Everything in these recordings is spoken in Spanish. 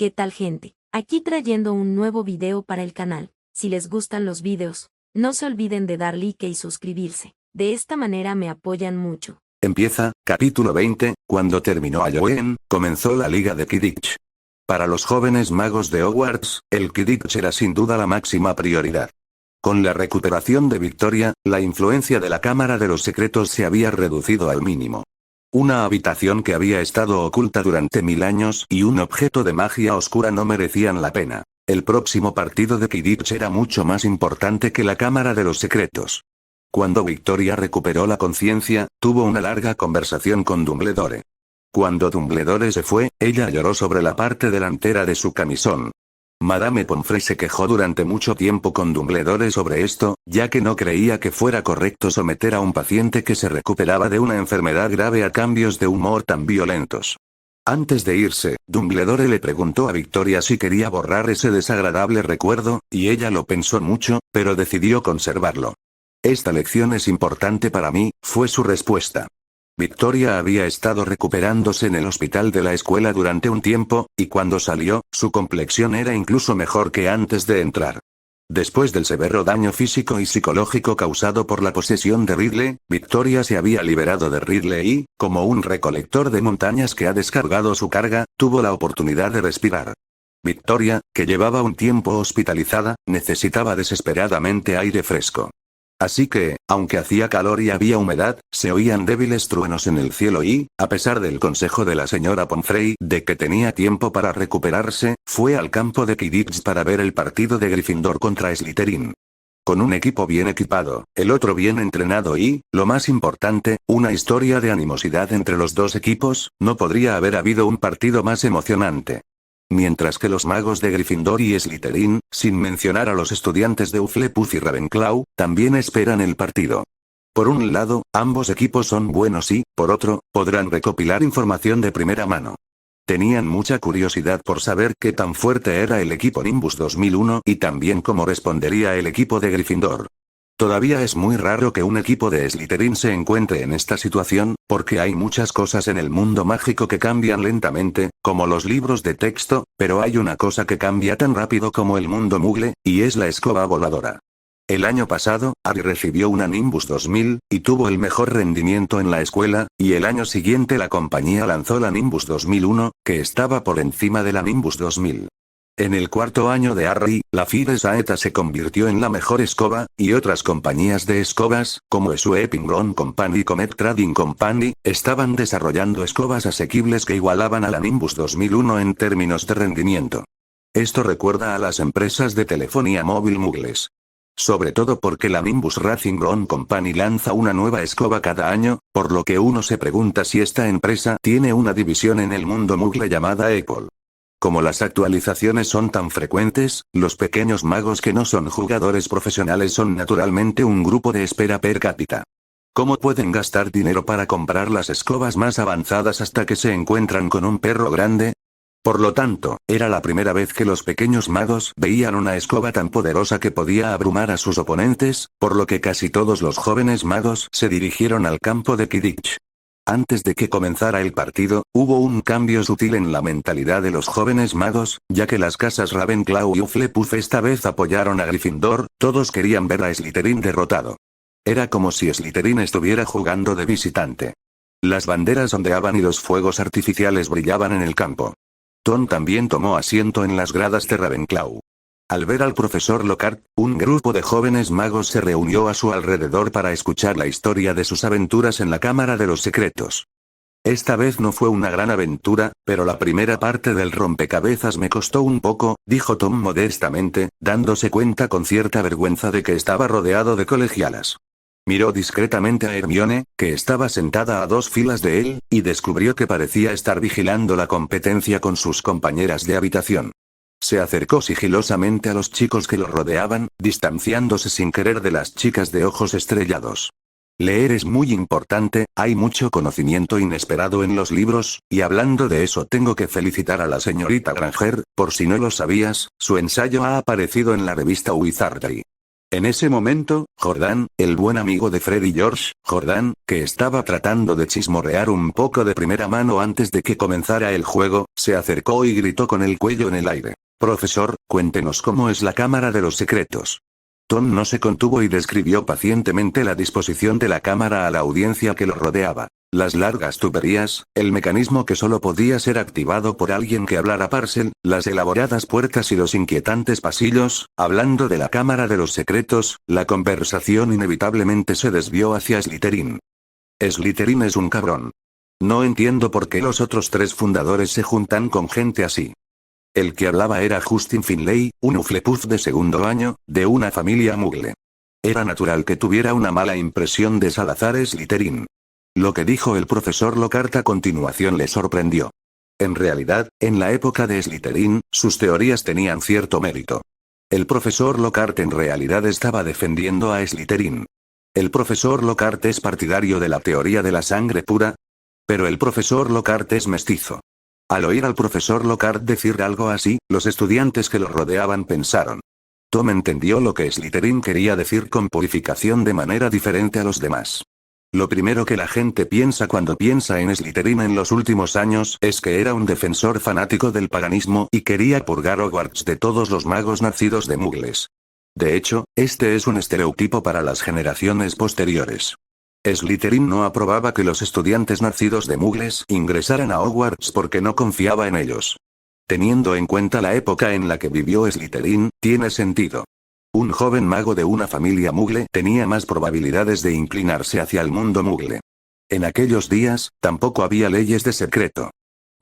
¿Qué tal, gente? Aquí trayendo un nuevo video para el canal. Si les gustan los videos, no se olviden de dar like y suscribirse. De esta manera me apoyan mucho. Empieza, capítulo 20, cuando terminó Halloween, comenzó la liga de Quidditch. Para los jóvenes magos de Hogwarts, el Quidditch era sin duda la máxima prioridad. Con la recuperación de Victoria, la influencia de la Cámara de los Secretos se había reducido al mínimo. Una habitación que había estado oculta durante 1000 años y un objeto de magia oscura no merecían la pena. El próximo partido de Quidditch era mucho más importante que la Cámara de los Secretos. Cuando Victoria recuperó la conciencia, tuvo una larga conversación con Dumbledore. Cuando Dumbledore se fue, ella lloró sobre la parte delantera de su camisón. Madame Pomfrey se quejó durante mucho tiempo con Dumbledore sobre esto, ya que no creía que fuera correcto someter a un paciente que se recuperaba de una enfermedad grave a cambios de humor tan violentos. Antes de irse, Dumbledore le preguntó a Victoria si quería borrar ese desagradable recuerdo, y ella lo pensó mucho, pero decidió conservarlo. «Esta lección es importante para mí», fue su respuesta. Victoria había estado recuperándose en el hospital de la escuela durante un tiempo, y cuando salió, su complexión era incluso mejor que antes de entrar. Después del severo daño físico y psicológico causado por la posesión de Ridley, Victoria se había liberado de Ridley y, como un recolector de montañas que ha descargado su carga, tuvo la oportunidad de respirar. Victoria, que llevaba un tiempo hospitalizada, necesitaba desesperadamente aire fresco. Así que, aunque hacía calor y había humedad, se oían débiles truenos en el cielo y, a pesar del consejo de la señora Pomfrey de que tenía tiempo para recuperarse, fue al campo de Quidditch para ver el partido de Gryffindor contra Slytherin. Con un equipo bien equipado, el otro bien entrenado y, lo más importante, una historia de animosidad entre los dos equipos, no podría haber habido un partido más emocionante. Mientras que los magos de Gryffindor y Slytherin, sin mencionar a los estudiantes de Hufflepuff y Ravenclaw, también esperan el partido. Por un lado, ambos equipos son buenos y, por otro, podrán recopilar información de primera mano. Tenían mucha curiosidad por saber qué tan fuerte era el equipo Nimbus 2001 y también cómo respondería el equipo de Gryffindor. Todavía es muy raro que un equipo de Slytherin se encuentre en esta situación, porque hay muchas cosas en el mundo mágico que cambian lentamente, como los libros de texto, pero hay una cosa que cambia tan rápido como el mundo Muggle, y es la escoba voladora. El año pasado, Harry recibió una Nimbus 2000, y tuvo el mejor rendimiento en la escuela, y el año siguiente la compañía lanzó la Nimbus 2001, que estaba por encima de la Nimbus 2000. En el cuarto año de Harry, la Phi Saeta se convirtió en la mejor escoba, y otras compañías de escobas, como Sweeping Ground Company y Comet Trading Company, estaban desarrollando escobas asequibles que igualaban a la Nimbus 2001 en términos de rendimiento. Esto recuerda a las empresas de telefonía móvil muggles. Sobre todo porque la Nimbus Racing Ground Company lanza una nueva escoba cada año, por lo que uno se pregunta si esta empresa tiene una división en el mundo muggle llamada Apple. Como las actualizaciones son tan frecuentes, los pequeños magos que no son jugadores profesionales son naturalmente un grupo de espera per cápita. ¿Cómo pueden gastar dinero para comprar las escobas más avanzadas hasta que se encuentran con un perro grande? Por lo tanto, era la primera vez que los pequeños magos veían una escoba tan poderosa que podía abrumar a sus oponentes, por lo que casi todos los jóvenes magos se dirigieron al campo de Quidditch. Antes de que comenzara el partido, hubo un cambio sutil en la mentalidad de los jóvenes magos, ya que las casas Ravenclaw y Hufflepuff esta vez apoyaron a Gryffindor, todos querían ver a Slytherin derrotado. Era como si Slytherin estuviera jugando de visitante. Las banderas ondeaban y los fuegos artificiales brillaban en el campo. Tom también tomó asiento en las gradas de Ravenclaw. Al ver al profesor Lockhart, un grupo de jóvenes magos se reunió a su alrededor para escuchar la historia de sus aventuras en la Cámara de los Secretos. Esta vez no fue una gran aventura, pero la primera parte del rompecabezas me costó un poco, dijo Tom modestamente, dándose cuenta con cierta vergüenza de que estaba rodeado de colegialas. Miró discretamente a Hermione, que estaba sentada a 2 filas de él, y descubrió que parecía estar vigilando la competencia con sus compañeras de habitación. Se acercó sigilosamente a los chicos que lo rodeaban, distanciándose sin querer de las chicas de ojos estrellados. Leer es muy importante, hay mucho conocimiento inesperado en los libros, y hablando de eso tengo que felicitar a la señorita Granger, por si no lo sabías, su ensayo ha aparecido en la revista Wizardry. En ese momento, Jordan, el buen amigo de Fred y George, Jordan, que estaba tratando de chismorrear un poco de primera mano antes de que comenzara el juego, se acercó y gritó con el cuello en el aire: «Profesor, cuéntenos cómo es la cámara de los secretos». Tom no se contuvo y describió pacientemente la disposición de la cámara a la audiencia que lo rodeaba. Las largas tuberías, el mecanismo que solo podía ser activado por alguien que hablara Parcel, las elaboradas puertas y los inquietantes pasillos. Hablando de la cámara de los secretos, la conversación inevitablemente se desvió hacia Slytherin. Slytherin es un cabrón. No entiendo por qué los otros 3 fundadores se juntan con gente así. El que hablaba era Justin Finlay, un Hufflepuff de segundo año, de una familia muggle. Era natural que tuviera una mala impresión de Salazar Slytherin. Lo que dijo el profesor Lockhart a continuación le sorprendió. En realidad, en la época de Slytherin, sus teorías tenían cierto mérito. El profesor Lockhart en realidad estaba defendiendo a Slytherin. El profesor Lockhart es partidario de la teoría de la sangre pura. Pero el profesor Lockhart es mestizo. Al oír al profesor Lockhart decir algo así, los estudiantes que lo rodeaban pensaron. Tom entendió lo que Slytherin quería decir con purificación de manera diferente a los demás. Lo primero que la gente piensa cuando piensa en Slytherin en los últimos años es que era un defensor fanático del paganismo y quería purgar Hogwarts de todos los magos nacidos de muggles. De hecho, este es un estereotipo para las generaciones posteriores. Slytherin no aprobaba que los estudiantes nacidos de muggles ingresaran a Hogwarts porque no confiaba en ellos. Teniendo en cuenta la época en la que vivió Slytherin, tiene sentido. Un joven mago de una familia muggle tenía más probabilidades de inclinarse hacia el mundo muggle. En aquellos días, tampoco había leyes de secreto.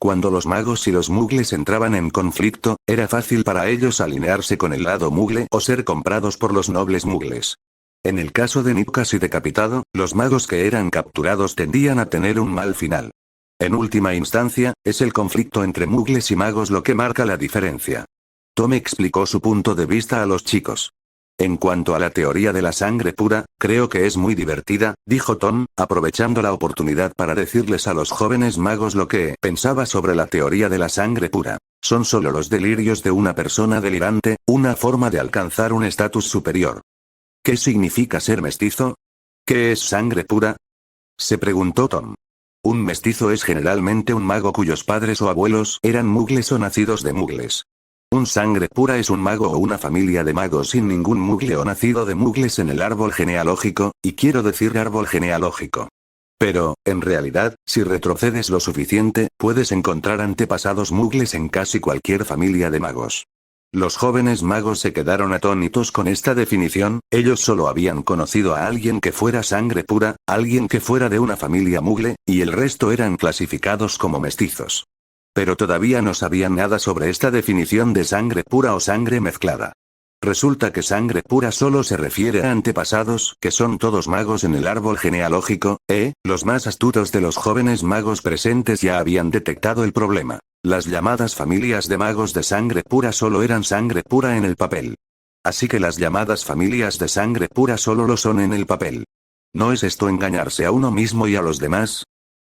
Cuando los magos y los muggles entraban en conflicto, era fácil para ellos alinearse con el lado muggle o ser comprados por los nobles muggles. En el caso de Nick casi decapitado, los magos que eran capturados tendían a tener un mal final. En última instancia, es el conflicto entre muggles y magos lo que marca la diferencia. Tom explicó su punto de vista a los chicos. En cuanto a la teoría de la sangre pura, creo que es muy divertida, dijo Tom, aprovechando la oportunidad para decirles a los jóvenes magos lo que pensaba sobre la teoría de la sangre pura. Son solo los delirios de una persona delirante, una forma de alcanzar un estatus superior. ¿Qué significa ser mestizo? ¿Qué es sangre pura?, se preguntó Tom. Un mestizo es generalmente un mago cuyos padres o abuelos eran muggles o nacidos de muggles. Un sangre pura es un mago o una familia de magos sin ningún muggle o nacido de muggles en el árbol genealógico, y quiero decir árbol genealógico. Pero, en realidad, si retrocedes lo suficiente, puedes encontrar antepasados muggles en casi cualquier familia de magos. Los jóvenes magos se quedaron atónitos con esta definición, ellos solo habían conocido a alguien que fuera sangre pura, alguien que fuera de una familia muggle, y el resto eran clasificados como mestizos. Pero todavía no sabían nada sobre esta definición de sangre pura o sangre mezclada. Resulta que sangre pura solo se refiere a antepasados, que son todos magos en el árbol genealógico. Los más astutos de los jóvenes magos presentes ya habían detectado el problema. Las llamadas familias de magos de sangre pura solo eran sangre pura en el papel. Así que las llamadas familias de sangre pura solo lo son en el papel. ¿No es esto engañarse a uno mismo y a los demás?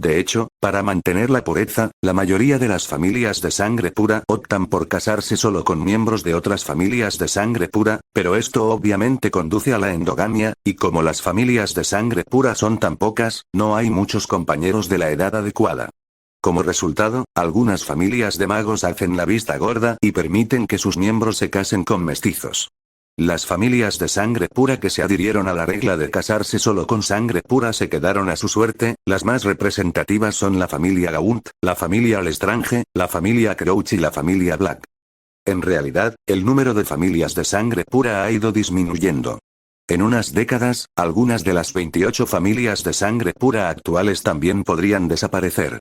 De hecho, para mantener la pureza, la mayoría de las familias de sangre pura optan por casarse solo con miembros de otras familias de sangre pura, pero esto obviamente conduce a la endogamia, y como las familias de sangre pura son tan pocas, no hay muchos compañeros de la edad adecuada. Como resultado, algunas familias de magos hacen la vista gorda y permiten que sus miembros se casen con mestizos. Las familias de sangre pura que se adhirieron a la regla de casarse solo con sangre pura se quedaron a su suerte. Las más representativas son la familia Gaunt, la familia Lestrange, la familia Crouch y la familia Black. En realidad, el número de familias de sangre pura ha ido disminuyendo. En unas décadas, algunas de las 28 familias de sangre pura actuales también podrían desaparecer.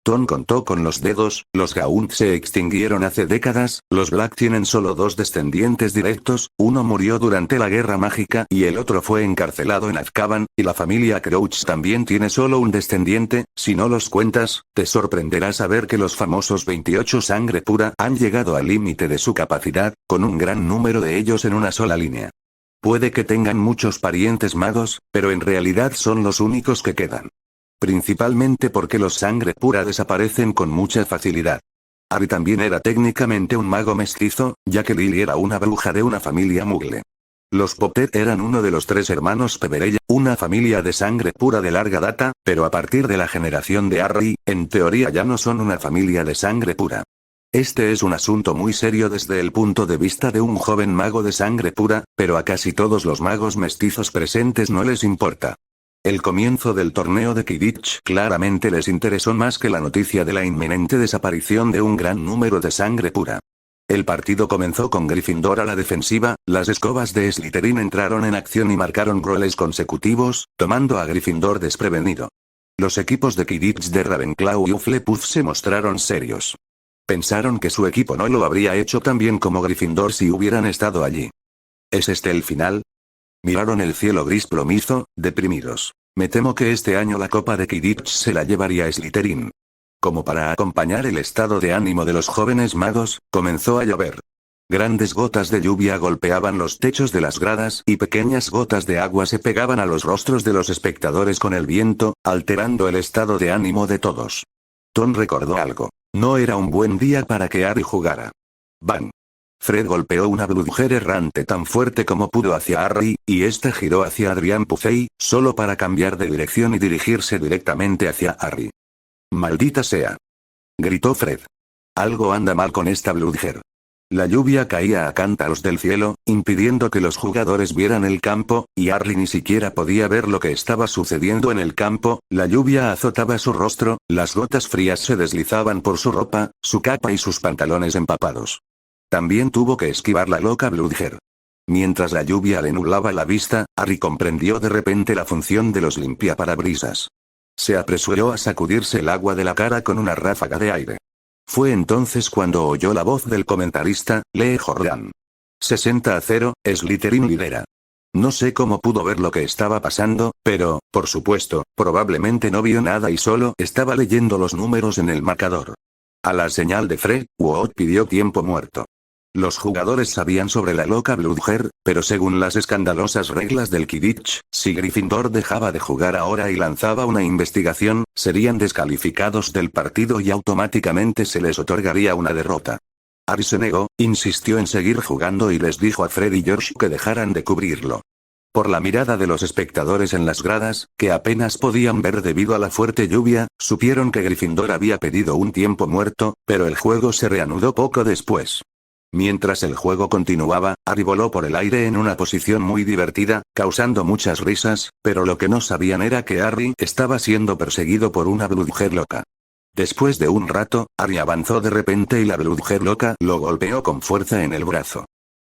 Tom contó con los dedos, los Gaunt se extinguieron hace décadas, los Black tienen solo 2 descendientes directos, uno murió durante la Guerra Mágica y el otro fue encarcelado en Azkaban, y la familia Crouch también tiene solo un descendiente. Si no los cuentas, te sorprenderá saber que los famosos 28 sangre pura han llegado al límite de su capacidad, con un gran número de ellos en una sola línea. Puede que tengan muchos parientes magos, pero en realidad son los únicos que quedan. Principalmente porque los sangre pura desaparecen con mucha facilidad. Harry también era técnicamente un mago mestizo, ya que Lily era una bruja de una familia muggle. Los Potter eran uno de los 3 hermanos Peverell, una familia de sangre pura de larga data, pero a partir de la generación de Harry, en teoría ya no son una familia de sangre pura. Este es un asunto muy serio desde el punto de vista de un joven mago de sangre pura, pero a casi todos los magos mestizos presentes no les importa. El comienzo del torneo de Quidditch claramente les interesó más que la noticia de la inminente desaparición de un gran número de sangre pura. El partido comenzó con Gryffindor a la defensiva, las escobas de Slytherin entraron en acción y marcaron goles consecutivos, tomando a Gryffindor desprevenido. Los equipos de Quidditch de Ravenclaw y Hufflepuff se mostraron serios. Pensaron que su equipo no lo habría hecho tan bien como Gryffindor si hubieran estado allí. ¿Es este el final? Miraron el cielo gris plomizo, deprimidos. Me temo que este año la copa de Quidditch se la llevaría Slytherin. Como para acompañar el estado de ánimo de los jóvenes magos, comenzó a llover. Grandes gotas de lluvia golpeaban los techos de las gradas y pequeñas gotas de agua se pegaban a los rostros de los espectadores con el viento, alterando el estado de ánimo de todos. Tom recordó algo. No era un buen día para que Harry jugara. ¡Bang! Fred golpeó una Bludger errante tan fuerte como pudo hacia Harry, y ésta giró hacia Adrian Puffey, solo para cambiar de dirección y dirigirse directamente hacia Harry. ¡Maldita sea!, gritó Fred. Algo anda mal con esta Bludger. La lluvia caía a cántaros del cielo, impidiendo que los jugadores vieran el campo, y Harry ni siquiera podía ver lo que estaba sucediendo en el campo. La lluvia azotaba su rostro, las gotas frías se deslizaban por su ropa, su capa y sus pantalones empapados. También tuvo que esquivar la loca Bludger. Mientras la lluvia le nublaba la vista, Harry comprendió de repente la función de los limpiaparabrisas. Se apresuró a sacudirse el agua de la cara con una ráfaga de aire. Fue entonces cuando oyó la voz del comentarista, Lee Jordan. 60-0, Slytherin lidera. No sé cómo pudo ver lo que estaba pasando, pero, por supuesto, probablemente no vio nada y solo estaba leyendo los números en el marcador. A la señal de Fred, Wood pidió tiempo muerto. Los jugadores sabían sobre la loca Bludger, pero según las escandalosas reglas del Quidditch, si Gryffindor dejaba de jugar ahora y lanzaba una investigación, serían descalificados del partido y automáticamente se les otorgaría una derrota. Harry se negó, insistió en seguir jugando y les dijo a Fred y George que dejaran de cubrirlo. Por la mirada de los espectadores en las gradas, que apenas podían ver debido a la fuerte lluvia, supieron que Gryffindor había pedido un tiempo muerto, pero el juego se reanudó poco después. Mientras el juego continuaba, Harry voló por el aire en una posición muy divertida, causando muchas risas, pero lo que no sabían era que Harry estaba siendo perseguido por una Bludger loca. Después de un rato, Harry avanzó de repente y la Bludger loca lo golpeó con fuerza en el brazo.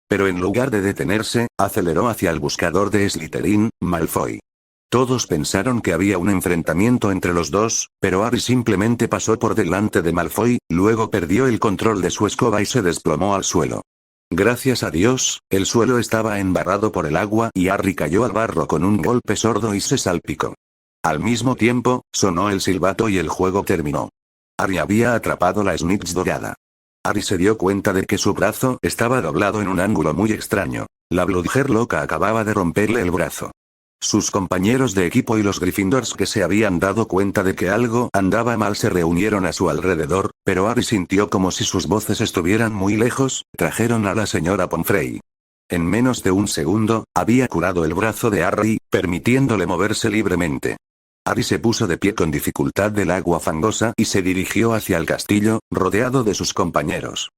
Pero en lugar de detenerse, aceleró hacia el buscador de Slytherin, Malfoy. Todos pensaron que había un enfrentamiento entre los dos, pero Harry simplemente pasó por delante de Malfoy, luego perdió el control de su escoba y se desplomó al suelo. Gracias a Dios, el suelo estaba embarrado por el agua y Harry cayó al barro con un golpe sordo y se salpicó. Al mismo tiempo, sonó el silbato y el juego terminó. Harry había atrapado la snitch dorada. Harry se dio cuenta de que su brazo estaba doblado en un ángulo muy extraño. La Bludger loca acababa de romperle el brazo. Sus compañeros de equipo y los Gryffindors que se habían dado cuenta de que algo andaba mal se reunieron a su alrededor, pero Harry sintió como si sus voces estuvieran muy lejos. Trajeron a la señora Pomfrey. En menos de un segundo, había curado el brazo de Harry, permitiéndole moverse libremente. Harry se puso de pie con dificultad del agua fangosa y se dirigió hacia el castillo, rodeado de sus compañeros.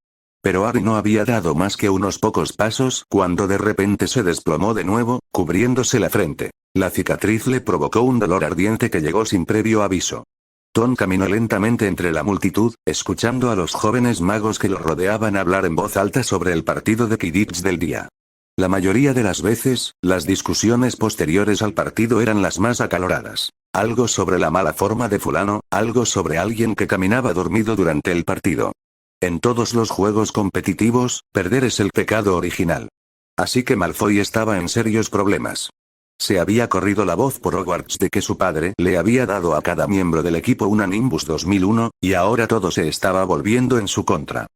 Pero Harry no había dado más que unos pocos pasos cuando de repente se desplomó de nuevo, cubriéndose la frente. La cicatriz le provocó un dolor ardiente que llegó sin previo aviso. Tom caminó lentamente entre la multitud, escuchando a los jóvenes magos que lo rodeaban hablar en voz alta sobre el partido de Quidditch del día. La mayoría de las veces, las discusiones posteriores al partido eran las más acaloradas. Algo sobre la mala forma de fulano, algo sobre alguien que caminaba dormido durante el partido. En todos los juegos competitivos, perder es el pecado original. Así que Malfoy estaba en serios problemas. Se había corrido la voz por Hogwarts de que su padre le había dado a cada miembro del equipo una Nimbus 2001, y ahora todo se estaba volviendo en su contra.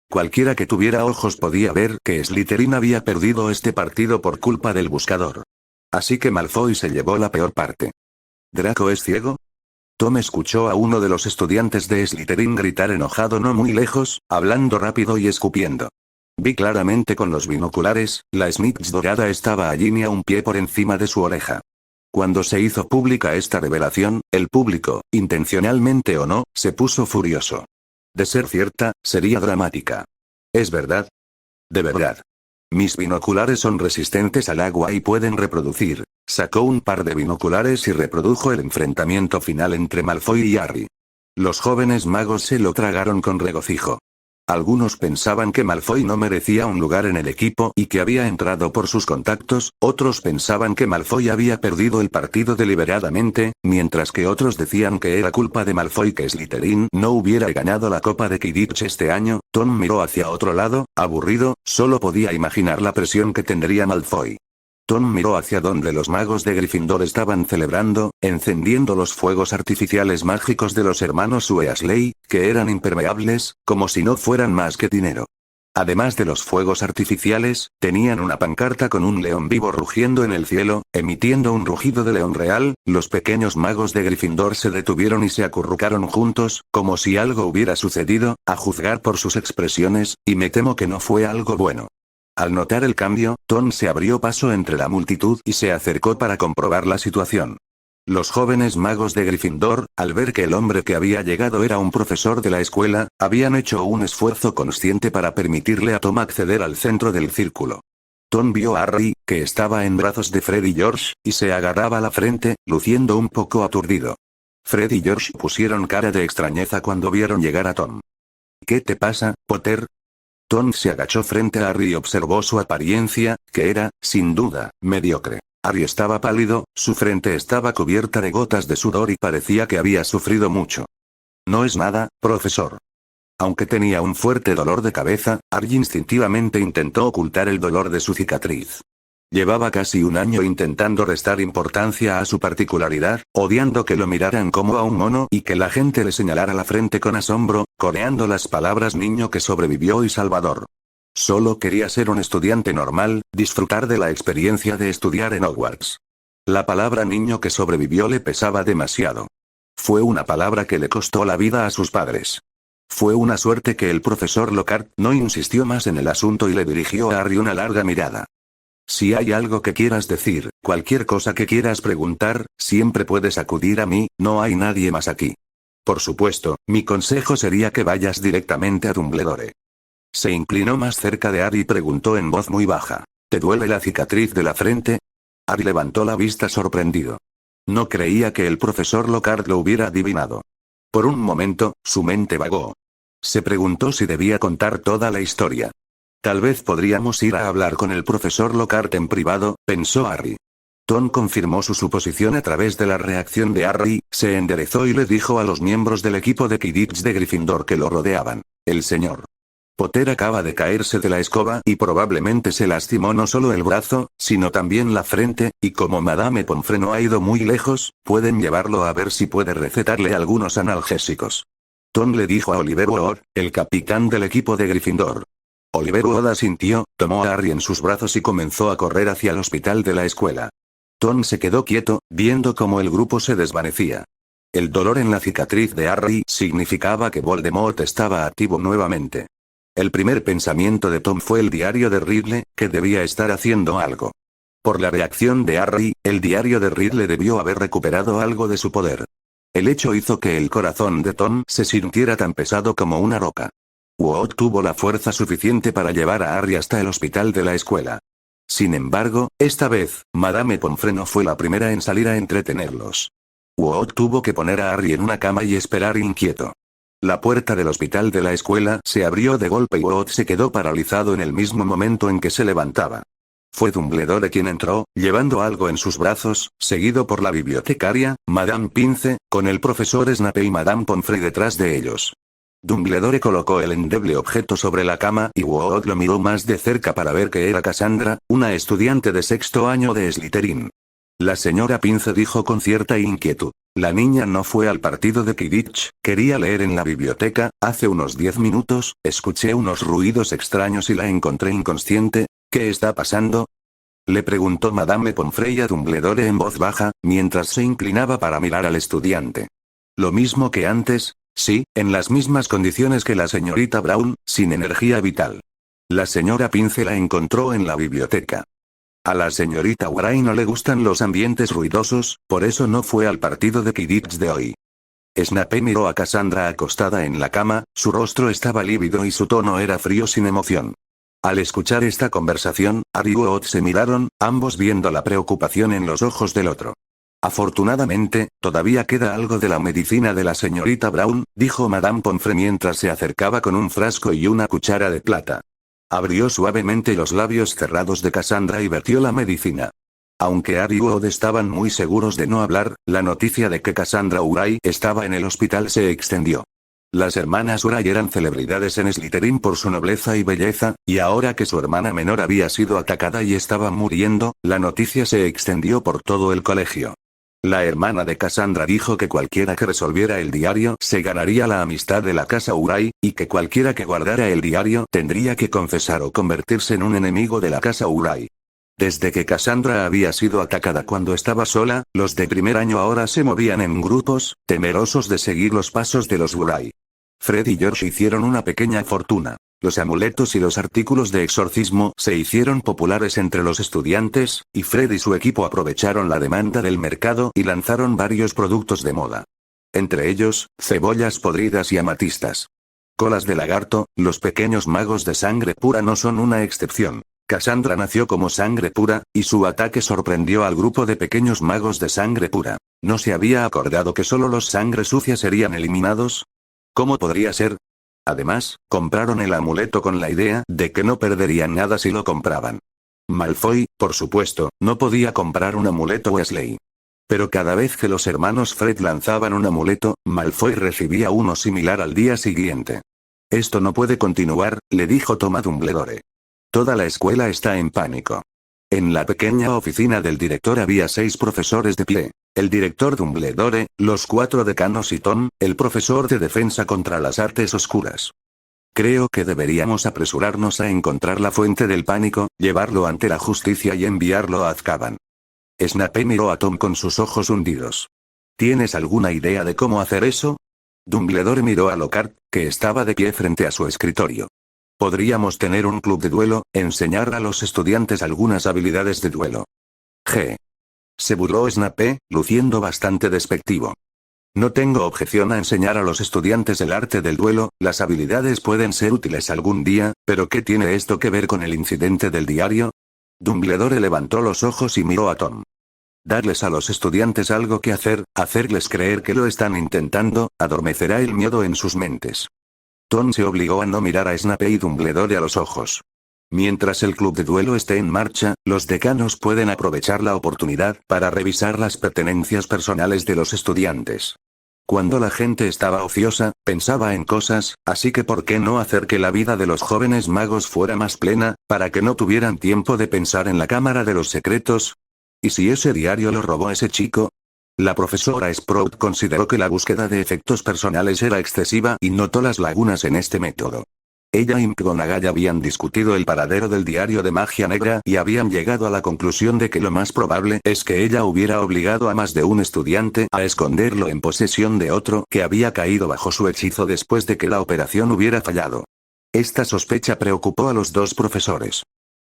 Cualquiera que tuviera ojos podía ver que Slytherin había perdido este partido por culpa del buscador. Así que Malfoy se llevó la peor parte. ¿Draco es ciego? Tom escuchó a uno de los estudiantes de Slytherin gritar enojado no muy lejos, hablando rápido y escupiendo. Vi claramente con los binoculares, la snitch dorada estaba allí ni a un pie por encima de su oreja. Cuando se hizo pública esta revelación, el público, intencionalmente o no, se puso furioso. De ser cierta, sería dramática. ¿Es verdad? De verdad. Mis binoculares son resistentes al agua y pueden reproducir. Sacó un par de binoculares y reprodujo el enfrentamiento final entre Malfoy y Harry. Los jóvenes magos se lo tragaron con regocijo. Algunos pensaban que Malfoy no merecía un lugar en el equipo y que había entrado por sus contactos, otros pensaban que Malfoy había perdido el partido deliberadamente, mientras que otros decían que era culpa de Malfoy que Slytherin no hubiera ganado la Copa de Quidditch este año. Tom miró hacia otro lado, aburrido, solo podía imaginar la presión que tendría Malfoy. Tom miró hacia donde los magos de Gryffindor estaban celebrando, encendiendo los fuegos artificiales mágicos de los hermanos Weasley, que eran impermeables, como si no fueran más que dinero. Además de los fuegos artificiales, tenían una pancarta con un león vivo rugiendo en el cielo, emitiendo un rugido de león real. Los pequeños magos de Gryffindor se detuvieron y se acurrucaron juntos, como si algo hubiera sucedido, a juzgar por sus expresiones, y me temo que no fue algo bueno. Al notar el cambio, Tom se abrió paso entre la multitud y se acercó para comprobar la situación. Los jóvenes magos de Gryffindor, al ver que el hombre que había llegado era un profesor de la escuela, habían hecho un esfuerzo consciente para permitirle a Tom acceder al centro del círculo. Tom vio a Harry, que estaba en brazos de Fred y George, y se agarraba la frente, luciendo un poco aturdido. Fred y George pusieron cara de extrañeza cuando vieron llegar a Tom. ¿Qué te pasa, Potter? Tom se agachó frente a Harry y observó su apariencia, que era, sin duda, mediocre. Harry estaba pálido, su frente estaba cubierta de gotas de sudor y parecía que había sufrido mucho. No es nada, profesor. Aunque tenía un fuerte dolor de cabeza, Harry instintivamente intentó ocultar el dolor de su cicatriz. Llevaba casi un año intentando restar importancia a su particularidad, odiando que lo miraran como a un mono y que la gente le señalara la frente con asombro, coreando las palabras niño que sobrevivió y salvador. Solo quería ser un estudiante normal, disfrutar de la experiencia de estudiar en Hogwarts. La palabra niño que sobrevivió le pesaba demasiado. Fue una palabra que le costó la vida a sus padres. Fue una suerte que el profesor Lockhart no insistió más en el asunto y le dirigió a Harry una larga mirada. Si hay algo que quieras decir, cualquier cosa que quieras preguntar, siempre puedes acudir a mí, no hay nadie más aquí. Por supuesto, mi consejo sería que vayas directamente a Dumbledore. Se inclinó más cerca de Harry y preguntó en voz muy baja. ¿Te duele la cicatriz de la frente? Harry levantó la vista sorprendido. No creía que el profesor Lockhart lo hubiera adivinado. Por un momento, su mente vagó. Se preguntó si debía contar toda la historia. Tal vez podríamos ir a hablar con el profesor Lockhart en privado, pensó Harry. Tom confirmó su suposición a través de la reacción de Harry, se enderezó y le dijo a los miembros del equipo de Quidditch de Gryffindor que lo rodeaban. El señor Potter acaba de caerse de la escoba y probablemente se lastimó no solo el brazo, sino también la frente, y como Madame Pomfrey no ha ido muy lejos, pueden llevarlo a ver si puede recetarle algunos analgésicos. Tom le dijo a Oliver Wood, el capitán del equipo de Gryffindor. Oliver Wood asintió, tomó a Harry en sus brazos y comenzó a correr hacia el hospital de la escuela. Tom se quedó quieto, viendo cómo el grupo se desvanecía. El dolor en la cicatriz de Harry significaba que Voldemort estaba activo nuevamente. El primer pensamiento de Tom fue el diario de Riddle, que debía estar haciendo algo. Por la reacción de Harry, el diario de Riddle debió haber recuperado algo de su poder. El hecho hizo que el corazón de Tom se sintiera tan pesado como una roca. Wood tuvo la fuerza suficiente para llevar a Harry hasta el hospital de la escuela. Sin embargo, esta vez, Madame Pomfrey no fue la primera en salir a entretenerlos. Wood tuvo que poner a Harry en una cama y esperar inquieto. La puerta del hospital de la escuela se abrió de golpe y Wood se quedó paralizado en el mismo momento en que se levantaba. Fue Dumbledore quien entró, llevando algo en sus brazos, seguido por la bibliotecaria, Madame Pince, con el profesor Snape y Madame Pomfrey detrás de ellos. Dumbledore colocó el endeble objeto sobre la cama y Wood lo miró más de cerca para ver que era Cassandra, una estudiante de sexto año de Slytherin. La señora Pince dijo con cierta inquietud. La niña no fue al partido de Quidditch, quería leer en la biblioteca. Hace unos 10 minutos, escuché unos ruidos extraños y la encontré inconsciente. ¿Qué está pasando? Le preguntó Madame Pomfrey a Dumbledore en voz baja, mientras se inclinaba para mirar al estudiante. Lo mismo que antes, sí, en las mismas condiciones que la señorita Brown, sin energía vital. La señora Pince la encontró en la biblioteca. A la señorita Wray no le gustan los ambientes ruidosos, por eso no fue al partido de Quidditch de hoy. Snape miró a Cassandra acostada en la cama, su rostro estaba lívido y su tono era frío sin emoción. Al escuchar esta conversación, Harry y Wood se miraron, ambos viendo la preocupación en los ojos del otro. Afortunadamente, todavía queda algo de la medicina de la señorita Brown, dijo Madame Pomfrey mientras se acercaba con un frasco y una cuchara de plata. Abrió suavemente los labios cerrados de Cassandra y vertió la medicina. Aunque Harry y Wood estaban muy seguros de no hablar, la noticia de que Cassandra Wray estaba en el hospital se extendió. Las hermanas Wray eran celebridades en Slytherin por su nobleza y belleza, y ahora que su hermana menor había sido atacada y estaba muriendo, la noticia se extendió por todo el colegio. La hermana de Cassandra dijo que cualquiera que resolviera el diario se ganaría la amistad de la casa Wray, y que cualquiera que guardara el diario tendría que confesar o convertirse en un enemigo de la casa Wray. Desde que Cassandra había sido atacada cuando estaba sola, los de primer año ahora se movían en grupos, temerosos de seguir los pasos de los Wray. Fred y George hicieron una pequeña fortuna. Los amuletos y los artículos de exorcismo se hicieron populares entre los estudiantes, y Fred y su equipo aprovecharon la demanda del mercado y lanzaron varios productos de moda. Entre ellos, cebollas podridas y amatistas. Colas de lagarto, los pequeños magos de sangre pura no son una excepción. Cassandra nació como sangre pura, y su ataque sorprendió al grupo de pequeños magos de sangre pura. ¿No se había acordado que solo los sangre sucia serían eliminados? ¿Cómo podría ser? Además, compraron el amuleto con la idea de que no perderían nada si lo compraban. Malfoy, por supuesto, no podía comprar un amuleto Weasley. Pero cada vez que los hermanos Fred lanzaban un amuleto, Malfoy recibía uno similar al día siguiente. Esto no puede continuar, le dijo Tom a Dumbledore. Toda la escuela está en pánico. En la pequeña oficina del director había 6 profesores de pie. El director Dumbledore, los 4 decanos y Tom, el profesor de defensa contra las artes oscuras. Creo que deberíamos apresurarnos a encontrar la fuente del pánico, llevarlo ante la justicia y enviarlo a Azkaban. Snape miró a Tom con sus ojos hundidos. ¿Tienes alguna idea de cómo hacer eso? Dumbledore miró a Lockhart, que estaba de pie frente a su escritorio. Podríamos tener un club de duelo, enseñar a los estudiantes algunas habilidades de duelo. Se burló Snape, luciendo bastante despectivo. No tengo objeción a enseñar a los estudiantes el arte del duelo, las habilidades pueden ser útiles algún día, pero ¿qué tiene esto que ver con el incidente del diario? Dumbledore levantó los ojos y miró a Tom. Darles a los estudiantes algo que hacer, hacerles creer que lo están intentando, adormecerá el miedo en sus mentes. Tom se obligó a no mirar a Snape y Dumbledore a los ojos. Mientras el club de duelo esté en marcha, los decanos pueden aprovechar la oportunidad para revisar las pertenencias personales de los estudiantes. Cuando la gente estaba ociosa, pensaba en cosas, así que ¿por qué no hacer que la vida de los jóvenes magos fuera más plena, para que no tuvieran tiempo de pensar en la Cámara de los Secretos? ¿Y si ese diario lo robó ese chico? La profesora Sprout consideró que la búsqueda de efectos personales era excesiva y notó las lagunas en este método. Ella y McGonagall habían discutido el paradero del diario de magia negra y habían llegado a la conclusión de que lo más probable es que ella hubiera obligado a más de un estudiante a esconderlo en posesión de otro que había caído bajo su hechizo después de que la operación hubiera fallado. Esta sospecha preocupó a los 2 profesores.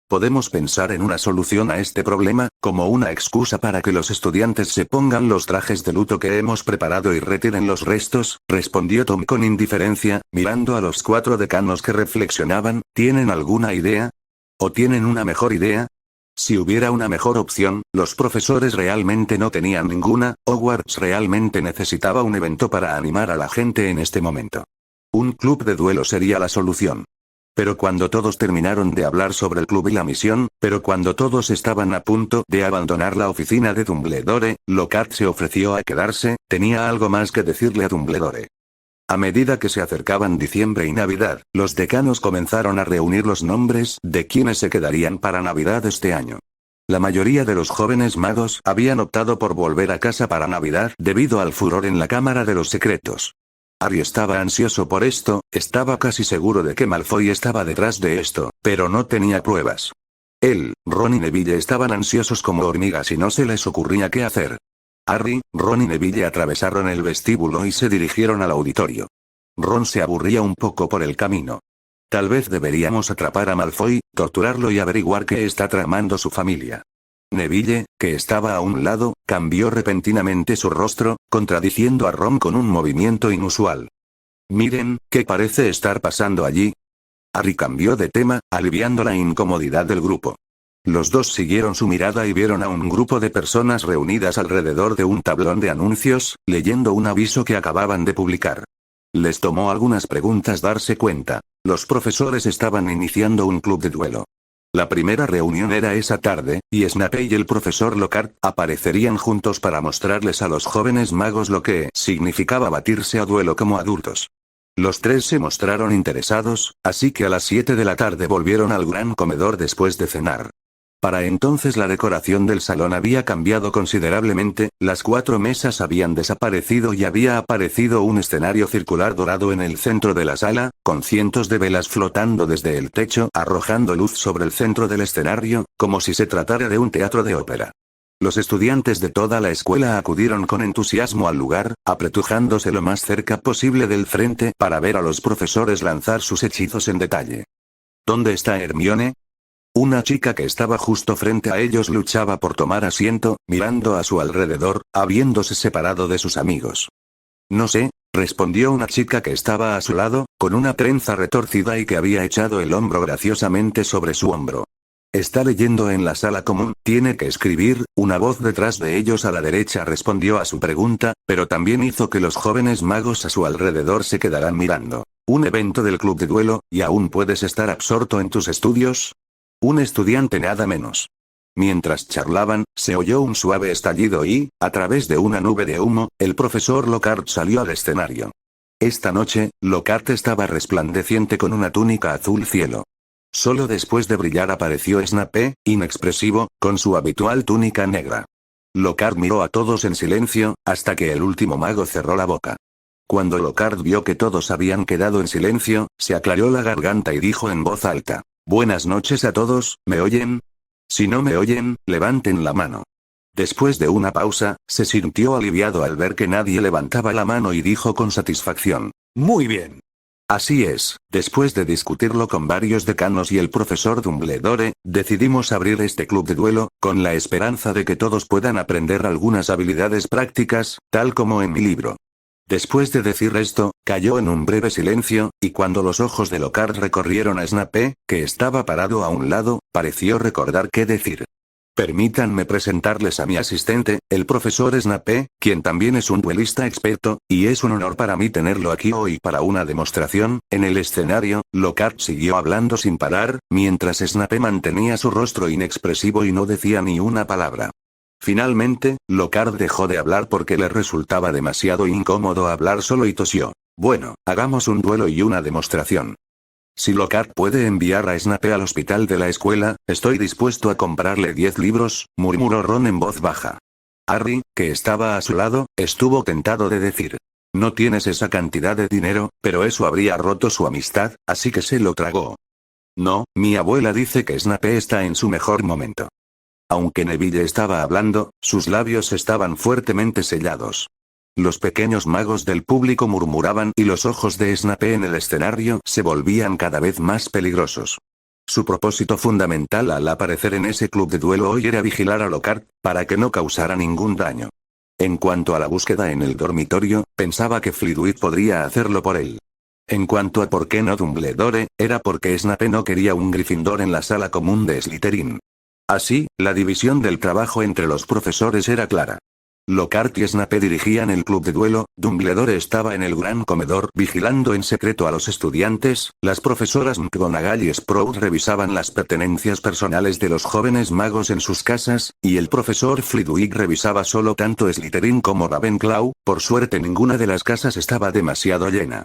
Podemos pensar en una solución a este problema, como una excusa para que los estudiantes se pongan los trajes de luto que hemos preparado y retiren los restos, respondió Tom con indiferencia, mirando a los 4 decanos que reflexionaban. ¿Tienen alguna idea? ¿O tienen una mejor idea? Si hubiera una mejor opción, los profesores realmente no tenían ninguna. Hogwarts realmente necesitaba un evento para animar a la gente en este momento. Un club de duelo sería la solución. Pero cuando todos terminaron de hablar sobre el club y la misión, pero cuando todos estaban a punto de abandonar la oficina de Dumbledore, Lockhart se ofreció a quedarse, tenía algo más que decirle a Dumbledore. A medida que se acercaban diciembre y Navidad, los decanos comenzaron a reunir los nombres de quienes se quedarían para Navidad este año. La mayoría de los jóvenes magos habían optado por volver a casa para Navidad debido al furor en la Cámara de los Secretos. Harry estaba ansioso por esto, estaba casi seguro de que Malfoy estaba detrás de esto, pero no tenía pruebas. Él, Ron y Neville estaban ansiosos como hormigas y no se les ocurría qué hacer. Harry, Ron y Neville atravesaron el vestíbulo y se dirigieron al auditorio. Ron se aburría un poco por el camino. Tal vez deberíamos atrapar a Malfoy, torturarlo y averiguar qué está tramando su familia. Neville, que estaba a un lado, cambió repentinamente su rostro, contradiciendo a Ron con un movimiento inusual. Miren, ¿qué parece estar pasando allí? Harry cambió de tema, aliviando la incomodidad del grupo. Los dos siguieron su mirada y vieron a un grupo de personas reunidas alrededor de un tablón de anuncios, leyendo un aviso que acababan de publicar. Les tomó algunas preguntas darse cuenta. Los profesores estaban iniciando un club de duelo. La primera reunión era esa tarde, y Snape y el profesor Lockhart aparecerían juntos para mostrarles a los jóvenes magos lo que significaba batirse a duelo como adultos. Los tres se mostraron interesados, así que a las 7 de la tarde volvieron al gran comedor después de cenar. Para entonces la decoración del salón había cambiado considerablemente, las 4 mesas habían desaparecido y había aparecido un escenario circular dorado en el centro de la sala, con cientos de velas flotando desde el techo arrojando luz sobre el centro del escenario, como si se tratara de un teatro de ópera. Los estudiantes de toda la escuela acudieron con entusiasmo al lugar, apretujándose lo más cerca posible del frente para ver a los profesores lanzar sus hechizos en detalle. ¿Dónde está Hermione? Una chica que estaba justo frente a ellos luchaba por tomar asiento, mirando a su alrededor, habiéndose separado de sus amigos. No sé, respondió una chica que estaba a su lado, con una trenza retorcida y que había echado el hombro graciosamente sobre su hombro. Está leyendo en la sala común, tiene que escribir. Una voz detrás de ellos a la derecha respondió a su pregunta, pero también hizo que los jóvenes magos a su alrededor se quedaran mirando. ¿Un evento del club de duelo, y aún puedes estar absorto en tus estudios? Un estudiante nada menos. Mientras charlaban, se oyó un suave estallido y, a través de una nube de humo, el profesor Lockhart salió al escenario. Esta noche, Lockhart estaba resplandeciente con una túnica azul cielo. Solo después de brillar apareció Snape, inexpresivo, con su habitual túnica negra. Lockhart miró a todos en silencio, hasta que el último mago cerró la boca. Cuando Lockhart vio que todos habían quedado en silencio, se aclaró la garganta y dijo en voz alta: «Buenas noches a todos, ¿me oyen? Si no me oyen, levanten la mano». Después de una pausa, se sintió aliviado al ver que nadie levantaba la mano y dijo con satisfacción: «Muy bien. Así es, después de discutirlo con varios decanos y el profesor Dumbledore, decidimos abrir este club de duelo, con la esperanza de que todos puedan aprender algunas habilidades prácticas, tal como en mi libro». Después de decir esto, cayó en un breve silencio, y cuando los ojos de Lockhart recorrieron a Snape, que estaba parado a un lado, pareció recordar qué decir. Permítanme presentarles a mi asistente, el profesor Snape, quien también es un duelista experto, y es un honor para mí tenerlo aquí hoy para una demostración. En el escenario, Lockhart siguió hablando sin parar, mientras Snape mantenía su rostro inexpresivo y no decía ni una palabra. Finalmente, Lockhart dejó de hablar porque le resultaba demasiado incómodo hablar solo y tosió. «Bueno, hagamos un duelo y una demostración. Si Lockhart puede enviar a Snape al hospital de la escuela, estoy dispuesto a comprarle 10 libros», murmuró Ron en voz baja. Harry, que estaba a su lado, estuvo tentado de decir: «No tienes esa cantidad de dinero», pero eso habría roto su amistad, así que se lo tragó. «No, mi abuela dice que Snape está en su mejor momento». Aunque Neville estaba hablando, sus labios estaban fuertemente sellados. Los pequeños magos del público murmuraban y los ojos de Snape en el escenario se volvían cada vez más peligrosos. Su propósito fundamental al aparecer en ese club de duelo hoy era vigilar a Lockhart, para que no causara ningún daño. En cuanto a la búsqueda en el dormitorio, pensaba que Flitwick podría hacerlo por él. En cuanto a por qué no Dumbledore, era porque Snape no quería un Gryffindor en la sala común de Slytherin. Así, la división del trabajo entre los profesores era clara. Lockhart y Snape dirigían el club de duelo, Dumbledore estaba en el gran comedor vigilando en secreto a los estudiantes, las profesoras McGonagall y Sprout revisaban las pertenencias personales de los jóvenes magos en sus casas, y el profesor Flitwick revisaba solo tanto Slytherin como Ravenclaw. Por suerte ninguna de las casas estaba demasiado llena.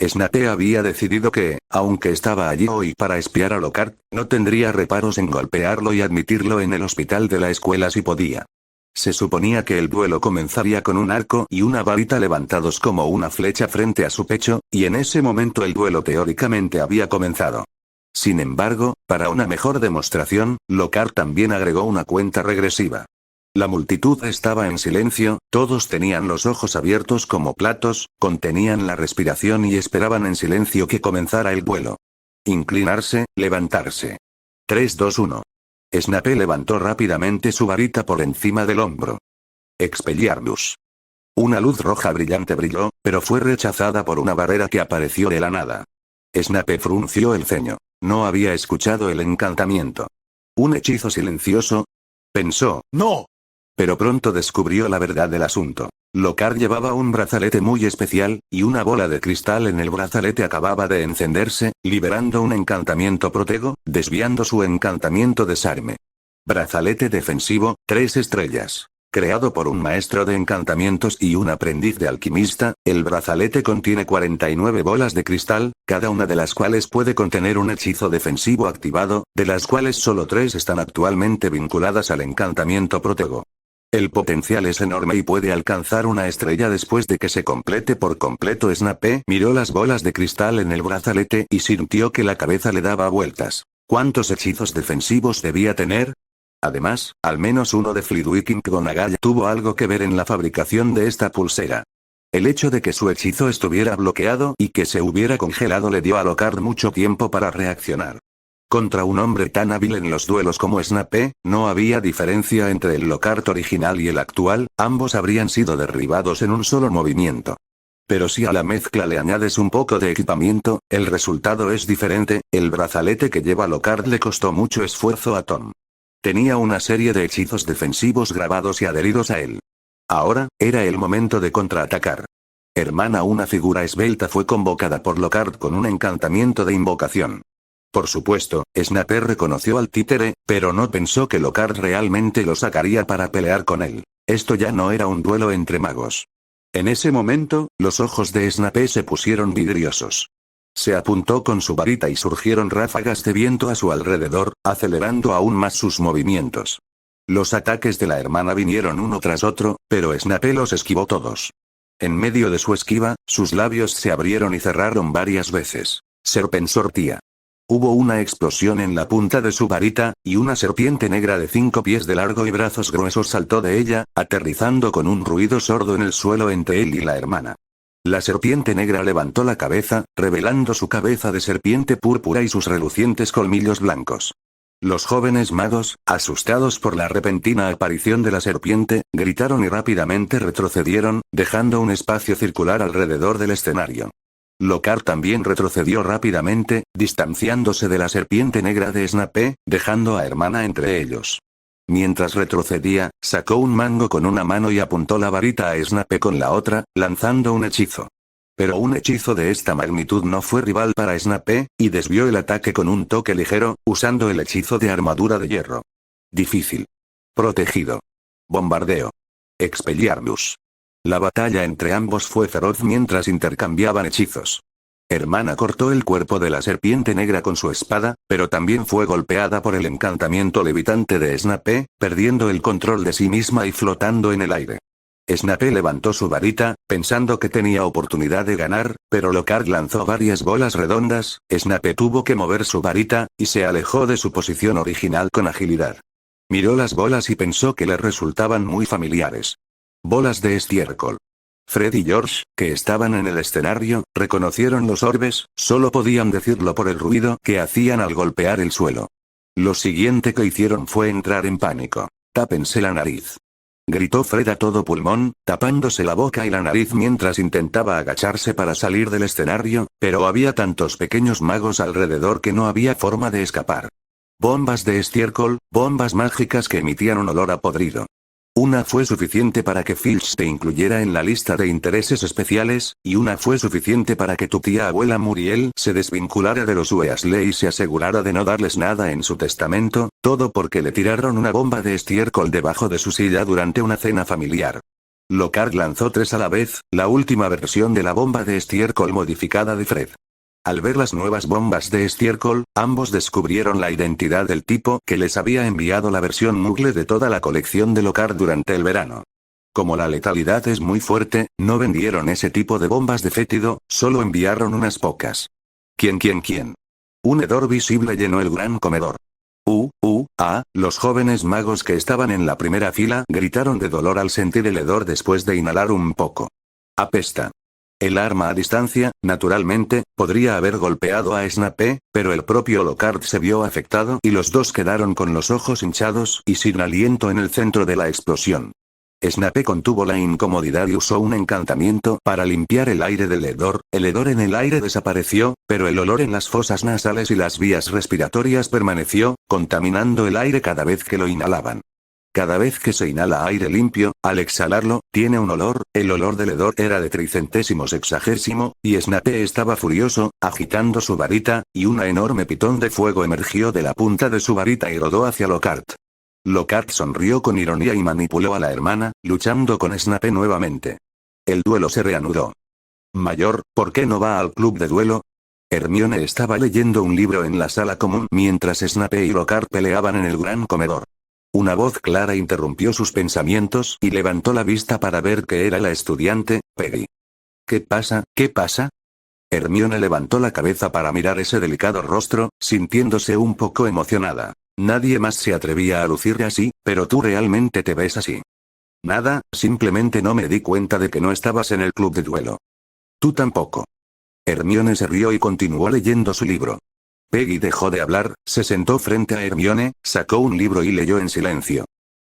Snape había decidido que, aunque estaba allí hoy para espiar a Lockhart, no tendría reparos en golpearlo y admitirlo en el hospital de la escuela si podía. Se suponía que el duelo comenzaría con un arco y una varita levantados como una flecha frente a su pecho, y en ese momento el duelo teóricamente había comenzado. Sin embargo, para una mejor demostración, Lockhart también agregó una cuenta regresiva. La multitud estaba en silencio, todos tenían los ojos abiertos como platos, contenían la respiración y esperaban en silencio que comenzara el duelo. inclinarse, levantarse. 3, 2, 1. Snape levantó rápidamente su varita por encima del hombro. Expelliarmus. Una luz roja brillante brilló, pero fue rechazada por una barrera que apareció de la nada. Snape frunció el ceño. No había escuchado el encantamiento. ¿Un hechizo silencioso? Pensó. ¡No! Pero pronto descubrió la verdad del asunto. Lockhart llevaba un brazalete muy especial, y una bola de cristal en el brazalete acababa de encenderse, liberando un encantamiento protego, desviando su encantamiento desarme. Brazalete defensivo, 3 estrellas. Creado por un maestro de encantamientos y un aprendiz de alquimista, el brazalete contiene 49 bolas de cristal, cada una de las cuales puede contener un hechizo defensivo activado, de las cuales solo 3 están actualmente vinculadas al encantamiento protego. El potencial es enorme y puede alcanzar una estrella después de que se complete por completo. Snape miró las bolas de cristal en el brazalete y sintió que la cabeza le daba vueltas. ¿Cuántos hechizos defensivos debía tener? Además, al menos uno de Flitwick McGonagall tuvo algo que ver en la fabricación de esta pulsera. El hecho de que su hechizo estuviera bloqueado y que se hubiera congelado le dio a Lockhart mucho tiempo para reaccionar. Contra un hombre tan hábil en los duelos como Snape, no había diferencia entre el Lockhart original y el actual, ambos habrían sido derribados en un solo movimiento. Pero si a la mezcla le añades un poco de equipamiento, el resultado es diferente. El brazalete que lleva Lockhart le costó mucho esfuerzo a Tom. Tenía una serie de hechizos defensivos grabados y adheridos a él. Ahora, era el momento de contraatacar. Hermana, una figura esbelta fue convocada por Lockhart con un encantamiento de invocación. Por supuesto, Snape reconoció al títere, pero no pensó que Lockhart realmente lo sacaría para pelear con él. Esto ya no era un duelo entre magos. En ese momento, los ojos de Snape se pusieron vidriosos. Se apuntó con su varita y surgieron ráfagas de viento a su alrededor, acelerando aún más sus movimientos. Los ataques de la hermana vinieron uno tras otro, pero Snape los esquivó todos. En medio de su esquiva, sus labios se abrieron y cerraron varias veces. Serpensortía. Hubo una explosión en la punta de su varita, y una serpiente negra de 5 pies de largo y brazos gruesos saltó de ella, aterrizando con un ruido sordo en el suelo entre él y la hermana. La serpiente negra levantó la cabeza, revelando su cabeza de serpiente púrpura y sus relucientes colmillos blancos. Los jóvenes magos, asustados por la repentina aparición de la serpiente, gritaron y rápidamente retrocedieron, dejando un espacio circular alrededor del escenario. Lockhart también retrocedió rápidamente, distanciándose de la serpiente negra de Snape, dejando a hermana entre ellos. Mientras retrocedía, sacó un mango con una mano y apuntó la varita a Snape con la otra, lanzando un hechizo. Pero un hechizo de esta magnitud no fue rival para Snape, y desvió el ataque con un toque ligero, usando el hechizo de armadura de hierro. Difícil. Protegido. Bombardeo. Expelliarmus. La batalla entre ambos fue feroz mientras intercambiaban hechizos. Hermana cortó el cuerpo de la serpiente negra con su espada, pero también fue golpeada por el encantamiento levitante de Snape, perdiendo el control de sí misma y flotando en el aire. Snape levantó su varita, pensando que tenía oportunidad de ganar, pero Lockhart lanzó varias bolas redondas. Snape tuvo que mover su varita, y se alejó de su posición original con agilidad. Miró las bolas y pensó que le resultaban muy familiares. Bolas de estiércol. Fred y George, que estaban en el escenario, reconocieron los orbes, solo podían decirlo por el ruido que hacían al golpear el suelo. Lo siguiente que hicieron fue entrar en pánico. «Tápense la nariz», gritó Fred a todo pulmón, tapándose la boca y la nariz mientras intentaba agacharse para salir del escenario, pero había tantos pequeños magos alrededor que no había forma de escapar. Bombas de estiércol, bombas mágicas que emitían un olor a podrido. Una fue suficiente para que Filch te incluyera en la lista de intereses especiales, y una fue suficiente para que tu tía abuela Muriel se desvinculara de los Weasley y se asegurara de no darles nada en su testamento, todo porque le tiraron una bomba de estiércol debajo de su silla durante una cena familiar. Lockhart lanzó 3 a la vez, la última versión de la bomba de estiércol modificada de Fred. Al ver las nuevas bombas de estiércol, ambos descubrieron la identidad del tipo que les había enviado la versión Muggle de toda la colección de Lockhart durante el verano. Como la letalidad es muy fuerte, no vendieron ese tipo de bombas de fétido, solo enviaron unas pocas. ¿Quién? Un hedor visible llenó el gran comedor. Los jóvenes magos que estaban en la primera fila gritaron de dolor al sentir el hedor después de inhalar un poco. Apesta. El arma a distancia, naturalmente, podría haber golpeado a Snape, pero el propio Lockhart se vio afectado y los dos quedaron con los ojos hinchados y sin aliento en el centro de la explosión. Snape contuvo la incomodidad y usó un encantamiento para limpiar el aire del hedor. El hedor en el aire desapareció, pero el olor en las fosas nasales y las vías respiratorias permaneció, contaminando el aire cada vez que lo inhalaban. Cada vez que se inhala aire limpio, al exhalarlo, tiene un olor. El olor del hedor era de tricentésimo sexagésimo, y Snape estaba furioso, agitando su varita, y una enorme pitón de fuego emergió de la punta de su varita y rodó hacia Lockhart. Lockhart sonrió con ironía y manipuló a la hermana, luchando con Snape nuevamente. El duelo se reanudó. Mayor, ¿por qué no va al club de duelo? Hermione estaba leyendo un libro en la sala común mientras Snape y Lockhart peleaban en el gran comedor. Una voz clara interrumpió sus pensamientos y levantó la vista para ver que era la estudiante, Peggy. ¿Qué pasa? ¿Qué pasa? Hermione levantó la cabeza para mirar ese delicado rostro, sintiéndose un poco emocionada. Nadie más se atrevía a lucir así, pero tú realmente te ves así. Nada, simplemente no me di cuenta de que no estabas en el club de duelo. Tú tampoco. Hermione se rió y continuó leyendo su libro. Peggy dejó de hablar, se sentó frente a Hermione, sacó un libro y leyó en silencio.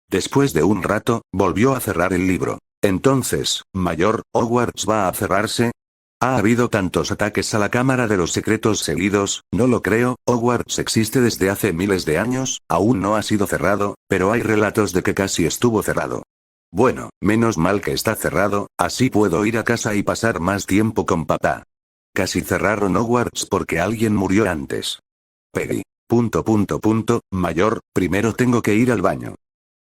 Después de un rato, volvió a cerrar el libro. Entonces, Mayor, ¿Hogwarts va a cerrarse? Ha habido tantos ataques a la Cámara de los Secretos seguidos, no lo creo. Hogwarts existe desde hace miles de años, aún no ha sido cerrado, pero hay relatos de que casi estuvo cerrado. Bueno, menos mal que está cerrado, así puedo ir a casa y pasar más tiempo con papá. Casi cerraron Hogwarts porque alguien murió antes. Peggy. Mayor, primero tengo que ir al baño.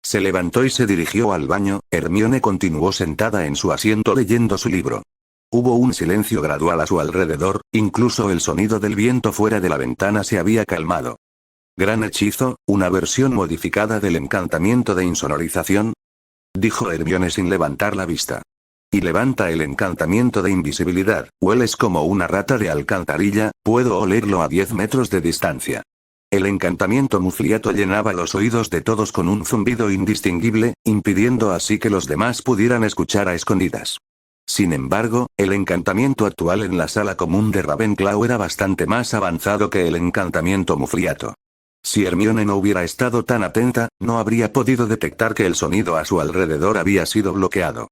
Se levantó y se dirigió al baño. Hermione continuó sentada en su asiento leyendo su libro. Hubo un silencio gradual a su alrededor, incluso el sonido del viento fuera de la ventana se había calmado. ¿Gran hechizo, una versión modificada del encantamiento de insonorización?, dijo Hermione sin levantar la vista. Y levanta el encantamiento de invisibilidad. Hueles como una rata de alcantarilla, puedo olerlo a 10 metros de distancia. El encantamiento mufliato llenaba los oídos de todos con un zumbido indistinguible, impidiendo así que los demás pudieran escuchar a escondidas. Sin embargo, el encantamiento actual en la sala común de Ravenclaw era bastante más avanzado que el encantamiento mufliato. Si Hermione no hubiera estado tan atenta, no habría podido detectar que el sonido a su alrededor había sido bloqueado.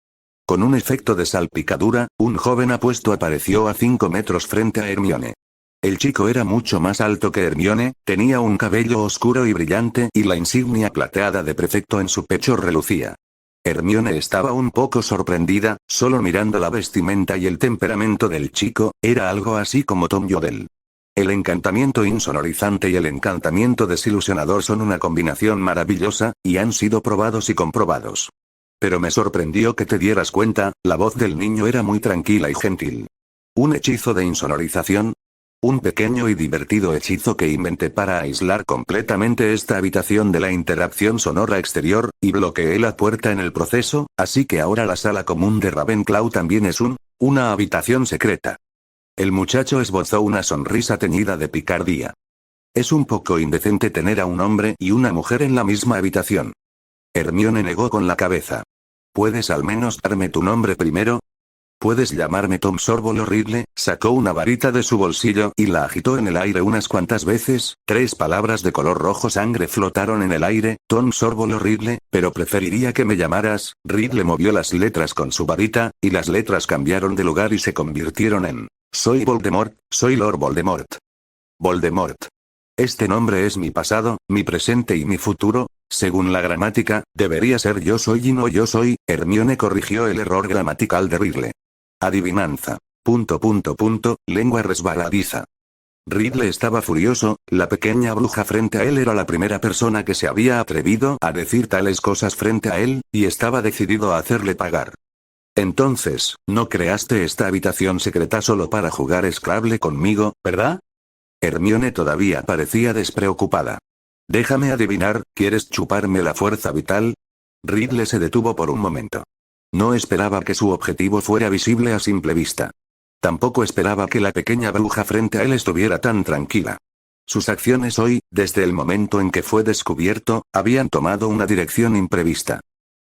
Con un efecto de salpicadura, un joven apuesto apareció a 5 metros frente a Hermione. El chico era mucho más alto que Hermione, tenía un cabello oscuro y brillante y la insignia plateada de prefecto en su pecho relucía. Hermione estaba un poco sorprendida, solo mirando la vestimenta y el temperamento del chico, era algo así como Tom Riddle. El encantamiento insonorizante y el encantamiento desilusionador son una combinación maravillosa, y han sido probados y comprobados. Pero me sorprendió que te dieras cuenta, la voz del niño era muy tranquila y gentil. ¿Un hechizo de insonorización? Un pequeño y divertido hechizo que inventé para aislar completamente esta habitación de la interacción sonora exterior, y bloqueé la puerta en el proceso, así que ahora la sala común de Ravenclaw también es una habitación secreta. El muchacho esbozó una sonrisa teñida de picardía. Es un poco indecente tener a un hombre y una mujer en la misma habitación. Hermione negó con la cabeza. ¿Puedes al menos darme tu nombre primero? Puedes llamarme Tom Sorbolo Riddle. Sacó una varita de su bolsillo y la agitó en el aire unas cuantas veces. 3 palabras de color rojo sangre flotaron en el aire. Tom Sorbolo Riddle, pero preferiría que me llamaras. Riddle movió las letras con su varita, y las letras cambiaron de lugar y se convirtieron en: soy Voldemort, soy Lord Voldemort. Voldemort. Este nombre es mi pasado, mi presente y mi futuro. Según la gramática, debería ser yo soy y no yo soy. Hermione corrigió el error gramatical de Riddle. Adivinanza. Lengua resbaladiza. Riddle estaba furioso, la pequeña bruja frente a él era la primera persona que se había atrevido a decir tales cosas frente a él, y estaba decidido a hacerle pagar. Entonces, ¿no creaste esta habitación secreta solo para jugar Scrabble conmigo, verdad? Hermione todavía parecía despreocupada. Déjame adivinar, ¿quieres chuparme la fuerza vital? Riddle se detuvo por un momento. No esperaba que su objetivo fuera visible a simple vista. Tampoco esperaba que la pequeña bruja frente a él estuviera tan tranquila. Sus acciones hoy, desde el momento en que fue descubierto, habían tomado una dirección imprevista.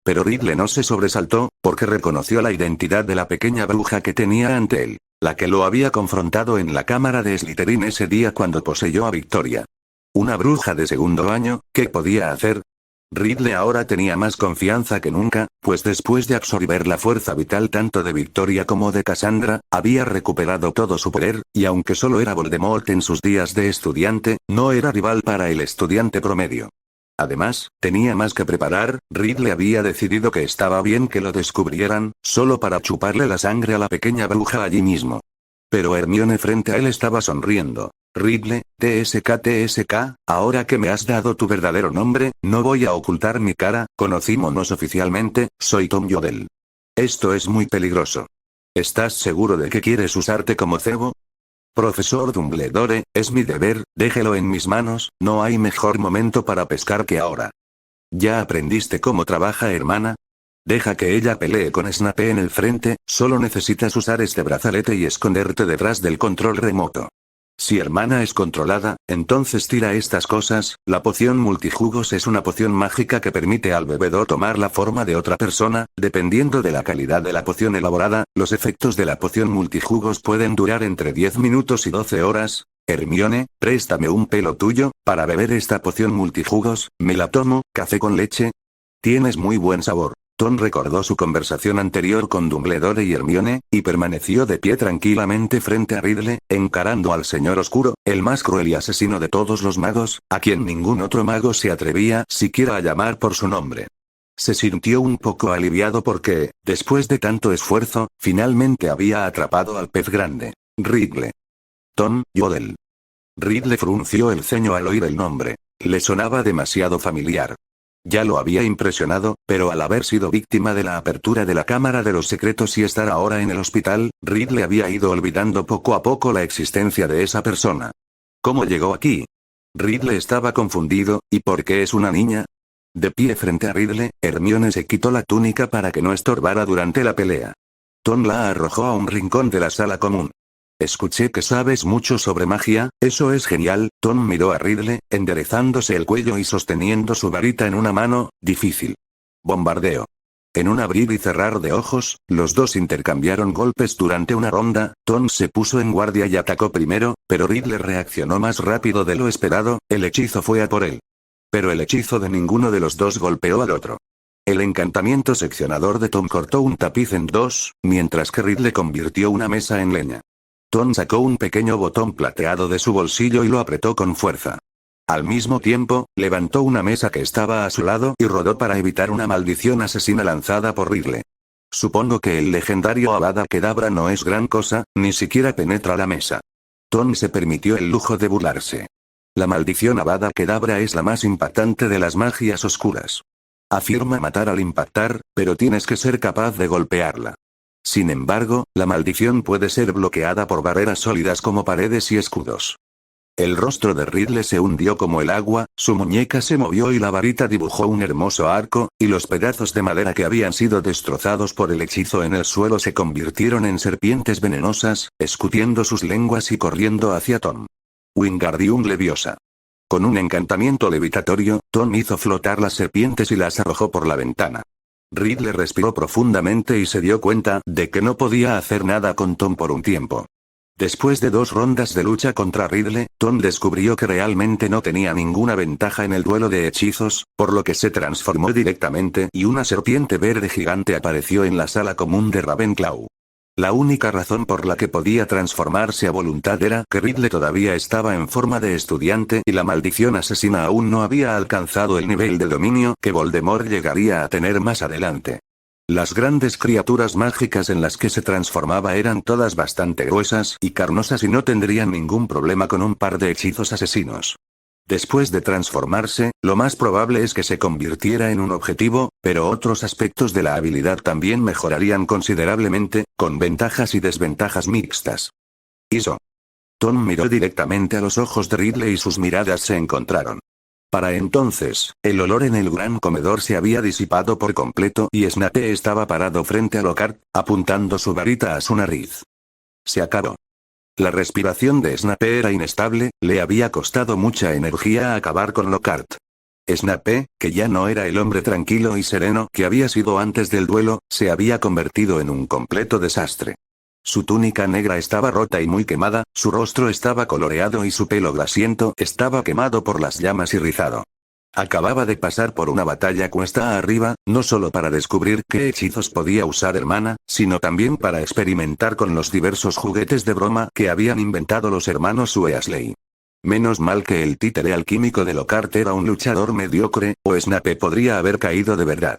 Pero Ridley no se sobresaltó, porque reconoció la identidad de la pequeña bruja que tenía ante él, la que lo había confrontado en la cámara de Slytherin ese día cuando poseyó a Victoria. Una bruja de segundo año, ¿qué podía hacer? Ridley ahora tenía más confianza que nunca, pues después de absorber la fuerza vital tanto de Victoria como de Cassandra, había recuperado todo su poder, y aunque solo era Voldemort en sus días de estudiante, no era rival para el estudiante promedio. Además, tenía más que preparar. Ridley había decidido que estaba bien que lo descubrieran, solo para chuparle la sangre a la pequeña bruja allí mismo. Pero Hermione frente a él estaba sonriendo. Ridley, TSK, ahora que me has dado tu verdadero nombre, no voy a ocultar mi cara, conocímonos oficialmente, soy Tom Riddle. Esto es muy peligroso. ¿Estás seguro de que quieres usarte como cebo? Profesor Dumbledore, es mi deber, déjelo en mis manos, no hay mejor momento para pescar que ahora. ¿Ya aprendiste cómo trabaja, hermana? Deja que ella pelee con Snape en el frente, solo necesitas usar este brazalete y esconderte detrás del control remoto. Si hermana es controlada, entonces tira estas cosas. La poción multijugos es una poción mágica que permite al bebedor tomar la forma de otra persona. Dependiendo de la calidad de la poción elaborada, los efectos de la poción multijugos pueden durar entre 10 minutos y 12 horas. Hermione, préstame un pelo tuyo, para beber esta poción multijugos. Me la tomo, café con leche. Tienes muy buen sabor. Tom recordó su conversación anterior con Dumbledore y Hermione, y permaneció de pie tranquilamente frente a Ridley, encarando al Señor Oscuro, el más cruel y asesino de todos los magos, a quien ningún otro mago se atrevía siquiera a llamar por su nombre. Se sintió un poco aliviado porque, después de tanto esfuerzo, finalmente había atrapado al pez grande. Ridley. Tom Riddle. Ridley frunció el ceño al oír el nombre. Le sonaba demasiado familiar. Ya lo había impresionado, pero al haber sido víctima de la apertura de la Cámara de los Secretos y estar ahora en el hospital, Ridley había ido olvidando poco a poco la existencia de esa persona. ¿Cómo llegó aquí? Ridley estaba confundido. ¿Y por qué es una niña? De pie frente a Ridley, Hermione se quitó la túnica para que no estorbara durante la pelea. Tom la arrojó a un rincón de la sala común. Escuché que sabes mucho sobre magia, eso es genial. Tom miró a Ridley, enderezándose el cuello y sosteniendo su varita en una mano. Difícil. Bombardeo. En un abrir y cerrar de ojos, los dos intercambiaron golpes durante una ronda. Tom se puso en guardia y atacó primero, pero Ridley reaccionó más rápido de lo esperado. El hechizo fue a por él. Pero el hechizo de ninguno de los dos golpeó al otro. El encantamiento seccionador de Tom cortó un tapiz en dos, mientras que Ridley convirtió una mesa en leña. Tom sacó un pequeño botón plateado de su bolsillo y lo apretó con fuerza. Al mismo tiempo, levantó una mesa que estaba a su lado y rodó para evitar una maldición asesina lanzada por Ridley. Supongo que el legendario Avada Kedavra no es gran cosa, ni siquiera penetra la mesa. Tom se permitió el lujo de burlarse. La maldición Avada Kedavra es la más impactante de las magias oscuras. Afirma matar al impactar, pero tienes que ser capaz de golpearla. Sin embargo, la maldición puede ser bloqueada por barreras sólidas como paredes y escudos. El rostro de Ridley se hundió como el agua, su muñeca se movió y la varita dibujó un hermoso arco, y los pedazos de madera que habían sido destrozados por el hechizo en el suelo se convirtieron en serpientes venenosas, escutiendo sus lenguas y corriendo hacia Tom. Wingardium Leviosa. Con un encantamiento levitatorio, Tom hizo flotar las serpientes y las arrojó por la ventana. Ridley respiró profundamente y se dio cuenta de que no podía hacer nada con Tom por un tiempo. Después de 2 rondas de lucha contra Ridley, Tom descubrió que realmente no tenía ninguna ventaja en el duelo de hechizos, por lo que se transformó directamente y una serpiente verde gigante apareció en la sala común de Ravenclaw. La única razón por la que podía transformarse a voluntad era que Ridley todavía estaba en forma de estudiante y la maldición asesina aún no había alcanzado el nivel de dominio que Voldemort llegaría a tener más adelante. Las grandes criaturas mágicas en las que se transformaba eran todas bastante gruesas y carnosas y no tendrían ningún problema con un par de hechizos asesinos. Después de transformarse, lo más probable es que se convirtiera en un objetivo, pero otros aspectos de la habilidad también mejorarían considerablemente, con ventajas y desventajas mixtas. ¿Hizo? Tom miró directamente a los ojos de Ridley y sus miradas se encontraron. Para entonces, el olor en el gran comedor se había disipado por completo y Snape estaba parado frente a Lockhart, apuntando su varita a su nariz. Se acabó. La respiración de Snape era inestable, le había costado mucha energía acabar con Lockhart. Snape, que ya no era el hombre tranquilo y sereno que había sido antes del duelo, se había convertido en un completo desastre. Su túnica negra estaba rota y muy quemada, su rostro estaba coloreado y su pelo grasiento estaba quemado por las llamas y rizado. Acababa de pasar por una batalla cuesta arriba, no solo para descubrir qué hechizos podía usar hermana, sino también para experimentar con los diversos juguetes de broma que habían inventado los hermanos Weasley. Menos mal que el títere alquímico de Lockhart era un luchador mediocre, o Snape podría haber caído de verdad.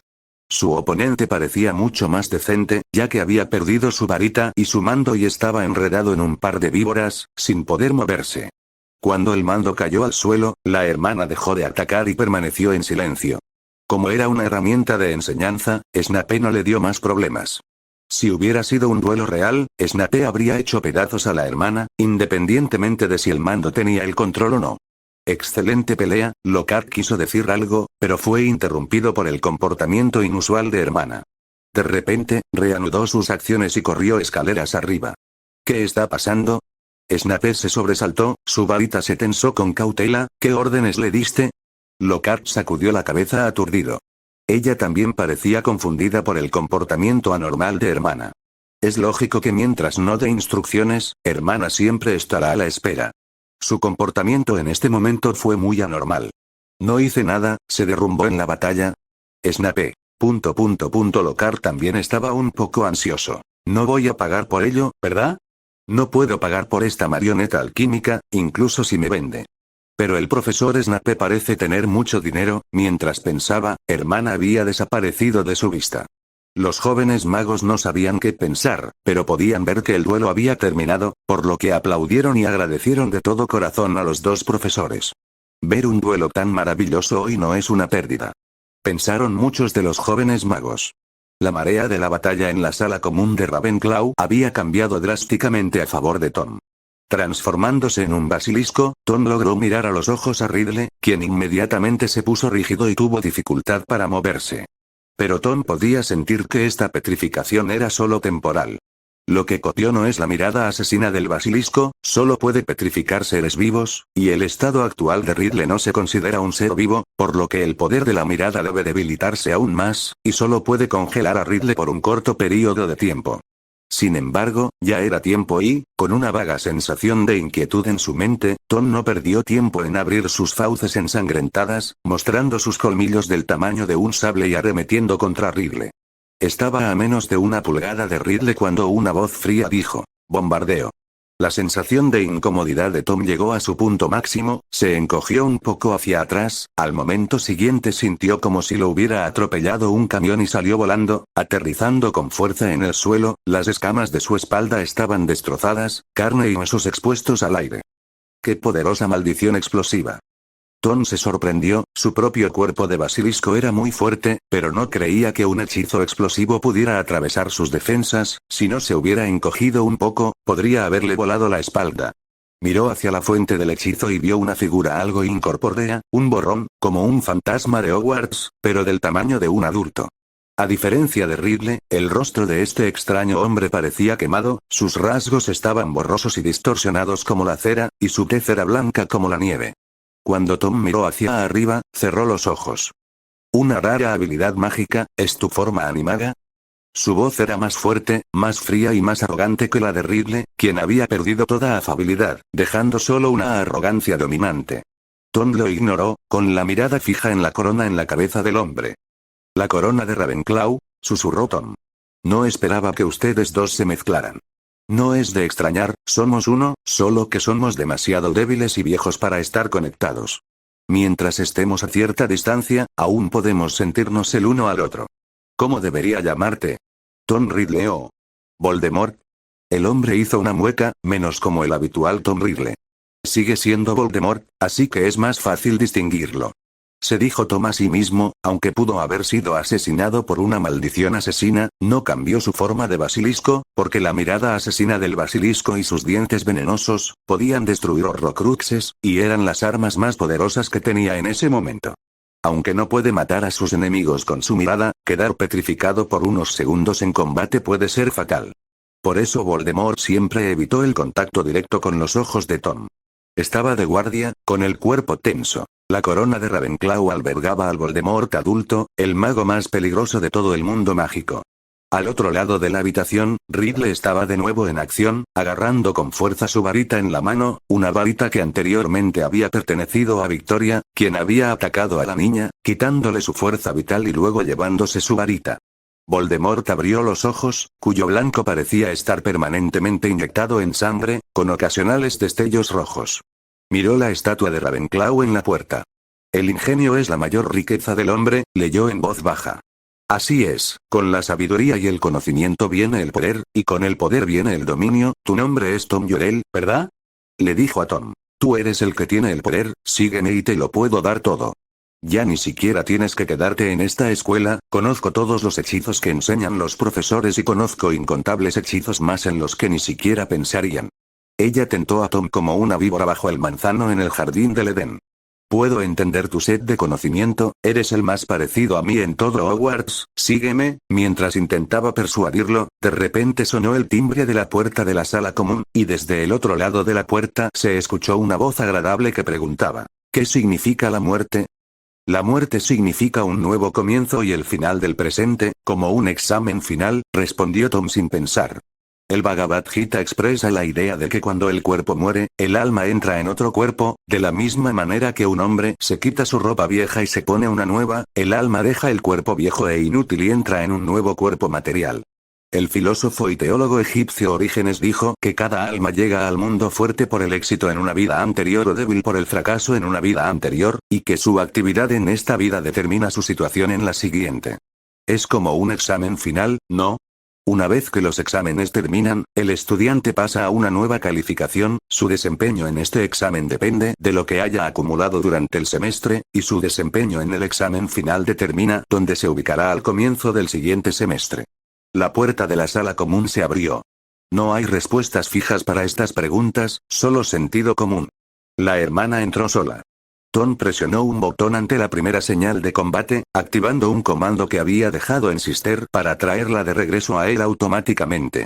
Su oponente parecía mucho más decente, ya que había perdido su varita y su mando y estaba enredado en un par de víboras, sin poder moverse. Cuando el mando cayó al suelo, la hermana dejó de atacar y permaneció en silencio. Como era una herramienta de enseñanza, Snape no le dio más problemas. Si hubiera sido un duelo real, Snape habría hecho pedazos a la hermana, independientemente de si el mando tenía el control o no. Excelente pelea, Lockhart quiso decir algo, pero fue interrumpido por el comportamiento inusual de hermana. De repente, reanudó sus acciones y corrió escaleras arriba. ¿Qué está pasando? Snape se sobresaltó, su varita se tensó con cautela. ¿Qué órdenes le diste? Lockhart sacudió la cabeza aturdido. Ella también parecía confundida por el comportamiento anormal de hermana. Es lógico que mientras no dé instrucciones, hermana siempre estará a la espera. Su comportamiento en este momento fue muy anormal. No hice nada, se derrumbó en la batalla. Snape. Lockhart también estaba un poco ansioso. No voy a pagar por ello, ¿verdad? No puedo pagar por esta marioneta alquímica, incluso si me vende. Pero el profesor Snape parece tener mucho dinero. Mientras pensaba, hermana había desaparecido de su vista. Los jóvenes magos no sabían qué pensar, pero podían ver que el duelo había terminado, por lo que aplaudieron y agradecieron de todo corazón a los dos profesores. Ver un duelo tan maravilloso hoy no es una pérdida. Pensaron muchos de los jóvenes magos. La marea de la batalla en la sala común de Ravenclaw había cambiado drásticamente a favor de Tom. Transformándose en un basilisco, Tom logró mirar a los ojos a Ridley, quien inmediatamente se puso rígido y tuvo dificultad para moverse. Pero Tom podía sentir que esta petrificación era solo temporal. Lo que copió no es la mirada asesina del basilisco, solo puede petrificar seres vivos, y el estado actual de Ridley no se considera un ser vivo, por lo que el poder de la mirada debe debilitarse aún más, y solo puede congelar a Ridley por un corto periodo de tiempo. Sin embargo, ya era tiempo y, con una vaga sensación de inquietud en su mente, Tom no perdió tiempo en abrir sus fauces ensangrentadas, mostrando sus colmillos del tamaño de un sable y arremetiendo contra Ridley. Estaba a menos de 1 pulgada de Ridley cuando una voz fría dijo: «Bombardeo». La sensación de incomodidad de Tom llegó a su punto máximo, se encogió un poco hacia atrás, al momento siguiente sintió como si lo hubiera atropellado un camión y salió volando, aterrizando con fuerza en el suelo. Las escamas de su espalda estaban destrozadas, carne y huesos expuestos al aire. ¡Qué poderosa maldición explosiva! Tom se sorprendió, su propio cuerpo de basilisco era muy fuerte, pero no creía que un hechizo explosivo pudiera atravesar sus defensas. Si no se hubiera encogido un poco, podría haberle volado la espalda. Miró hacia la fuente del hechizo y vio una figura algo incorpórea, un borrón, como un fantasma de Hogwarts, pero del tamaño de un adulto. A diferencia de Ridley, el rostro de este extraño hombre parecía quemado, sus rasgos estaban borrosos y distorsionados como la cera, y su tez era blanca como la nieve. Cuando Tom miró hacia arriba, cerró los ojos. ¿Una rara habilidad mágica, es tu forma animada? Su voz era más fuerte, más fría y más arrogante que la de Ridley, quien había perdido toda afabilidad, dejando solo una arrogancia dominante. Tom lo ignoró, con la mirada fija en la corona en la cabeza del hombre. «¿La corona de Ravenclaw?», susurró Tom. «No esperaba que ustedes dos se mezclaran. No es de extrañar, somos uno, solo que somos demasiado débiles y viejos para estar conectados. Mientras estemos a cierta distancia, aún podemos sentirnos el uno al otro. ¿Cómo debería llamarte? ¿Tom Ridley o Voldemort?» El hombre hizo una mueca, menos como el habitual Tom Ridley. Sigue siendo Voldemort, así que es más fácil distinguirlo. Se dijo Tom a sí mismo, aunque pudo haber sido asesinado por una maldición asesina, no cambió su forma de basilisco, porque la mirada asesina del basilisco y sus dientes venenosos, podían destruir horrocruxes, y eran las armas más poderosas que tenía en ese momento. Aunque no puede matar a sus enemigos con su mirada, quedar petrificado por unos segundos en combate puede ser fatal. Por eso Voldemort siempre evitó el contacto directo con los ojos de Tom. Estaba de guardia, con el cuerpo tenso. La corona de Ravenclaw albergaba al Voldemort adulto, el mago más peligroso de todo el mundo mágico. Al otro lado de la habitación, Ridley estaba de nuevo en acción, agarrando con fuerza su varita en la mano, una varita que anteriormente había pertenecido a Victoria, quien había atacado a la niña, quitándole su fuerza vital y luego llevándose su varita. Voldemort abrió los ojos, cuyo blanco parecía estar permanentemente inyectado en sangre, con ocasionales destellos rojos. Miró la estatua de Ravenclaw en la puerta. El ingenio es la mayor riqueza del hombre, leyó en voz baja. Así es, con la sabiduría y el conocimiento viene el poder, y con el poder viene el dominio. Tu nombre es Tom Yorell, ¿verdad? Le dijo a Tom. Tú eres el que tiene el poder, sígueme y te lo puedo dar todo. Ya ni siquiera tienes que quedarte en esta escuela, conozco todos los hechizos que enseñan los profesores y conozco incontables hechizos más en los que ni siquiera pensarían. Ella tentó a Tom como una víbora bajo el manzano en el jardín del Edén. Puedo entender tu sed de conocimiento, eres el más parecido a mí en todo Hogwarts, sígueme. Mientras intentaba persuadirlo, de repente sonó el timbre de la puerta de la sala común, y desde el otro lado de la puerta se escuchó una voz agradable que preguntaba, ¿qué significa la muerte? La muerte significa un nuevo comienzo y el final del presente, como un examen final, respondió Tom sin pensar. El Bhagavad Gita expresa la idea de que cuando el cuerpo muere, el alma entra en otro cuerpo, de la misma manera que un hombre se quita su ropa vieja y se pone una nueva, el alma deja el cuerpo viejo e inútil y entra en un nuevo cuerpo material. El filósofo y teólogo egipcio Orígenes dijo que cada alma llega al mundo fuerte por el éxito en una vida anterior o débil por el fracaso en una vida anterior, y que su actividad en esta vida determina su situación en la siguiente. Es como un examen final, ¿no? Una vez que los exámenes terminan, el estudiante pasa a una nueva calificación, su desempeño en este examen depende de lo que haya acumulado durante el semestre, y su desempeño en el examen final determina dónde se ubicará al comienzo del siguiente semestre. La puerta de la sala común se abrió. No hay respuestas fijas para estas preguntas, solo sentido común. La hermana entró sola. Tom presionó un botón ante la primera señal de combate, activando un comando que había dejado en Sister para traerla de regreso a él automáticamente.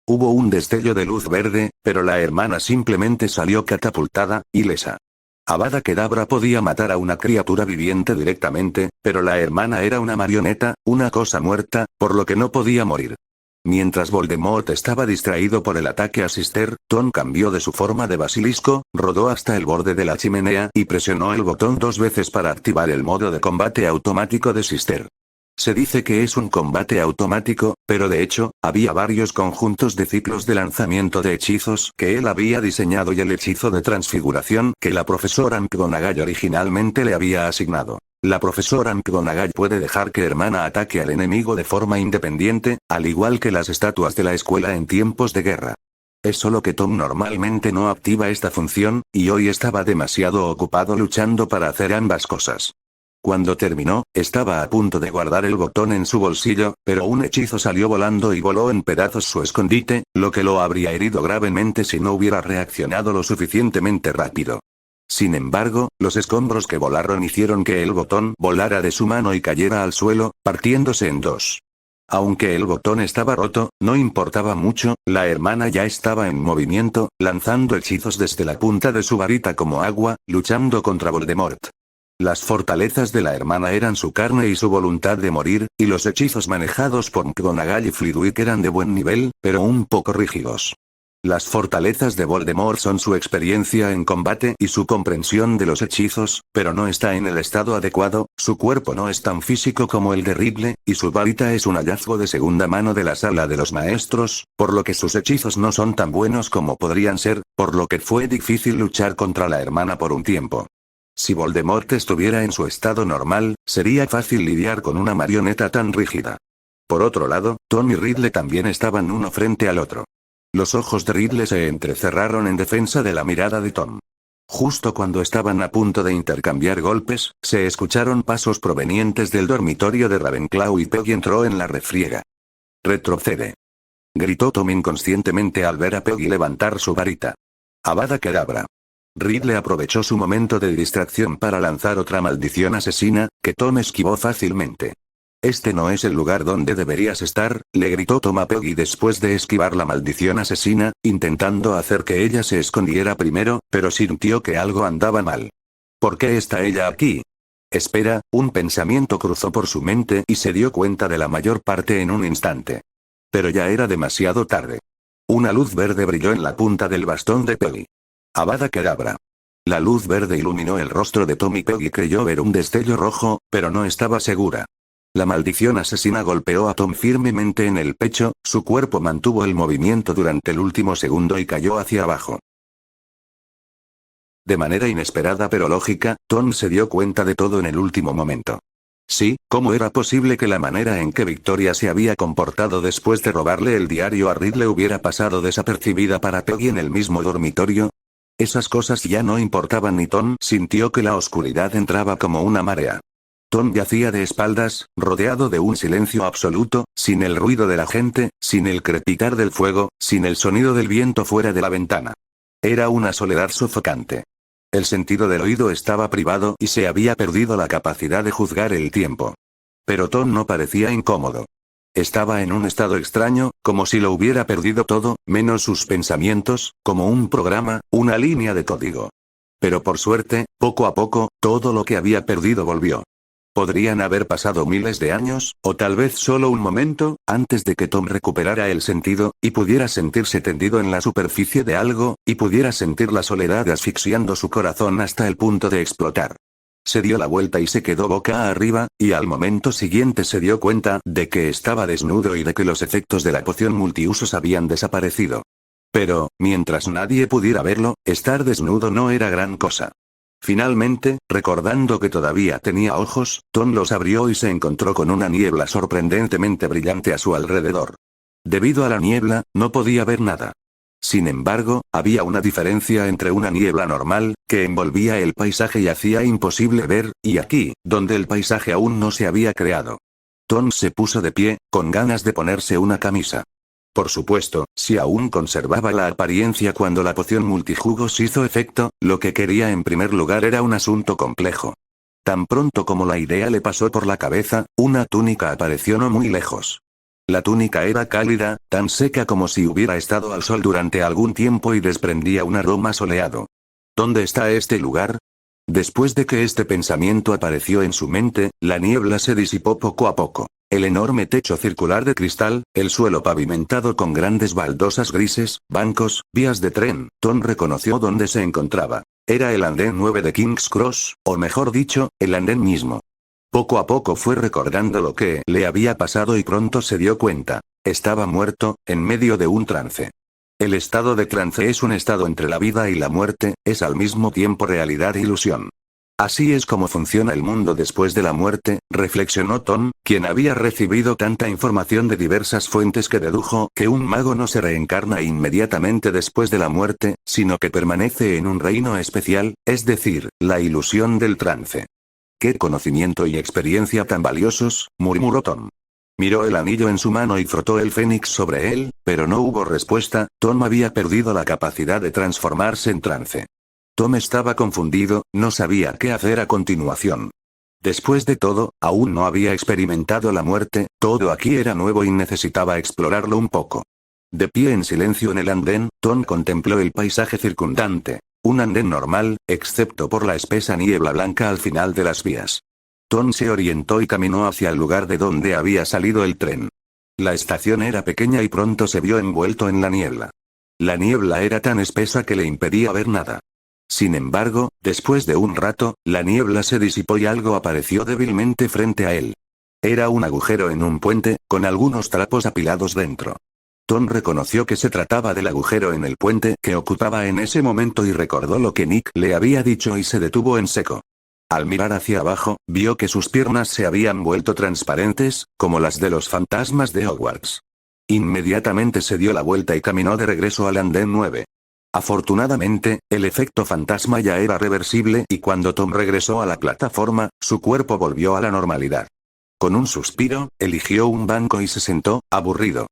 Hubo un destello de luz verde, pero la hermana simplemente salió catapultada, ilesa. Avada Kedavra podía matar a una criatura viviente directamente, pero la hermana era una marioneta, una cosa muerta, por lo que no podía morir. Mientras Voldemort estaba distraído por el ataque a Sister, Tom cambió de su forma de basilisco, rodó hasta el borde de la chimenea y presionó el botón 2 veces para activar el modo de combate automático de Sister. Se dice que es un combate automático, pero de hecho, había varios conjuntos de ciclos de lanzamiento de hechizos que él había diseñado y el hechizo de transfiguración que la profesora McGonagall originalmente le había asignado. La profesora McGonagall puede dejar que hermana ataque al enemigo de forma independiente, al igual que las estatuas de la escuela en tiempos de guerra. Es solo que Tom normalmente no activa esta función, y hoy estaba demasiado ocupado luchando para hacer ambas cosas. Cuando terminó, estaba a punto de guardar el botón en su bolsillo, pero un hechizo salió volando y voló en pedazos su escondite, lo que lo habría herido gravemente si no hubiera reaccionado lo suficientemente rápido. Sin embargo, los escombros que volaron hicieron que el botón volara de su mano y cayera al suelo, partiéndose en dos. Aunque el botón estaba roto, no importaba mucho, la hermana ya estaba en movimiento, lanzando hechizos desde la punta de su varita como agua, luchando contra Voldemort. Las fortalezas de la hermana eran su carne y su voluntad de morir, y los hechizos manejados por McGonagall y Flitwick eran de buen nivel, pero un poco rígidos. Las fortalezas de Voldemort son su experiencia en combate y su comprensión de los hechizos, pero no está en el estado adecuado, su cuerpo no es tan físico como el de Ridley, y su varita es un hallazgo de segunda mano de la sala de los maestros, por lo que sus hechizos no son tan buenos como podrían ser, por lo que fue difícil luchar contra la hermana por un tiempo. Si Voldemort estuviera en su estado normal, sería fácil lidiar con una marioneta tan rígida. Por otro lado, Tom y Ridley también estaban uno frente al otro. Los ojos de Ridley se entrecerraron en defensa de la mirada de Tom. Justo cuando estaban a punto de intercambiar golpes, se escucharon pasos provenientes del dormitorio de Ravenclaw y Peggy entró en la refriega. «Retrocede», gritó Tom inconscientemente al ver a Peggy levantar su varita. «Avada Kedavra». Ridley aprovechó su momento de distracción para lanzar otra maldición asesina, que Tom esquivó fácilmente. «Este no es el lugar donde deberías estar», le gritó Tom a Peggy después de esquivar la maldición asesina, intentando hacer que ella se escondiera primero, pero sintió que algo andaba mal. ¿Por qué está ella aquí? Espera, un pensamiento cruzó por su mente y se dio cuenta de la mayor parte en un instante. Pero ya era demasiado tarde. Una luz verde brilló en la punta del bastón de Peggy. Avada Kedavra. La luz verde iluminó el rostro de Tom y Peggy creyó ver un destello rojo, pero no estaba segura. La maldición asesina golpeó a Tom firmemente en el pecho, su cuerpo mantuvo el movimiento durante el último segundo y cayó hacia abajo. De manera inesperada pero lógica, Tom se dio cuenta de todo en el último momento. Sí, ¿cómo era posible que la manera en que Victoria se había comportado después de robarle el diario a Ridley hubiera pasado desapercibida para Peggy en el mismo dormitorio? Esas cosas ya no importaban y Tom sintió que la oscuridad entraba como una marea. Tom yacía de espaldas, rodeado de un silencio absoluto, sin el ruido de la gente, sin el crepitar del fuego, sin el sonido del viento fuera de la ventana. Era una soledad sofocante. El sentido del oído estaba privado y se había perdido la capacidad de juzgar el tiempo. Pero Tom no parecía incómodo. Estaba en un estado extraño, como si lo hubiera perdido todo, menos sus pensamientos, como un programa, una línea de código. Pero por suerte, poco a poco, todo lo que había perdido volvió. Podrían haber pasado miles de años, o tal vez solo un momento, antes de que Tom recuperara el sentido, y pudiera sentirse tendido en la superficie de algo, y pudiera sentir la soledad asfixiando su corazón hasta el punto de explotar. Se dio la vuelta y se quedó boca arriba, y al momento siguiente se dio cuenta de que estaba desnudo y de que los efectos de la poción multiusos habían desaparecido. Pero, mientras nadie pudiera verlo, estar desnudo no era gran cosa. Finalmente, recordando que todavía tenía ojos, Tom los abrió y se encontró con una niebla sorprendentemente brillante a su alrededor. Debido a la niebla, no podía ver nada. Sin embargo, había una diferencia entre una niebla normal, que envolvía el paisaje y hacía imposible ver, y aquí, donde el paisaje aún no se había creado. Tom se puso de pie, con ganas de ponerse una camisa. Por supuesto, si aún conservaba la apariencia cuando la poción multijugos hizo efecto, lo que quería en primer lugar era un asunto complejo. Tan pronto como la idea le pasó por la cabeza, una túnica apareció no muy lejos. La túnica era cálida, tan seca como si hubiera estado al sol durante algún tiempo y desprendía un aroma soleado. ¿Dónde está este lugar? Después de que este pensamiento apareció en su mente, la niebla se disipó poco a poco. El enorme techo circular de cristal, el suelo pavimentado con grandes baldosas grises, bancos, vías de tren, Tom reconoció dónde se encontraba. Era el andén 9 de King's Cross, o mejor dicho, el andén mismo. Poco a poco fue recordando lo que le había pasado y pronto se dio cuenta. Estaba muerto, en medio de un trance. El estado de trance es un estado entre la vida y la muerte, es al mismo tiempo realidad e ilusión. Así es como funciona el mundo después de la muerte, reflexionó Tom, quien había recibido tanta información de diversas fuentes que dedujo que un mago no se reencarna inmediatamente después de la muerte, sino que permanece en un reino especial, es decir, la ilusión del trance. ¡Qué conocimiento y experiencia tan valiosos!, murmuró Tom. Miró el anillo en su mano y frotó el fénix sobre él, pero no hubo respuesta. Tom había perdido la capacidad de transformarse en trance. Tom estaba confundido, no sabía qué hacer a continuación. Después de todo, aún no había experimentado la muerte, todo aquí era nuevo y necesitaba explorarlo un poco. De pie en silencio en el andén, Tom contempló el paisaje circundante. Un andén normal, excepto por la espesa niebla blanca al final de las vías. Tom se orientó y caminó hacia el lugar de donde había salido el tren. La estación era pequeña y pronto se vio envuelto en la niebla. La niebla era tan espesa que le impedía ver nada. Sin embargo, después de un rato, la niebla se disipó y algo apareció débilmente frente a él. Era un agujero en un puente, con algunos trapos apilados dentro. Tom reconoció que se trataba del agujero en el puente que ocupaba en ese momento y recordó lo que Nick le había dicho y se detuvo en seco. Al mirar hacia abajo, vio que sus piernas se habían vuelto transparentes, como las de los fantasmas de Hogwarts. Inmediatamente se dio la vuelta y caminó de regreso al andén 9. Afortunadamente, el efecto fantasma ya era reversible y cuando Tom regresó a la plataforma, su cuerpo volvió a la normalidad. Con un suspiro, eligió un banco y se sentó, aburrido.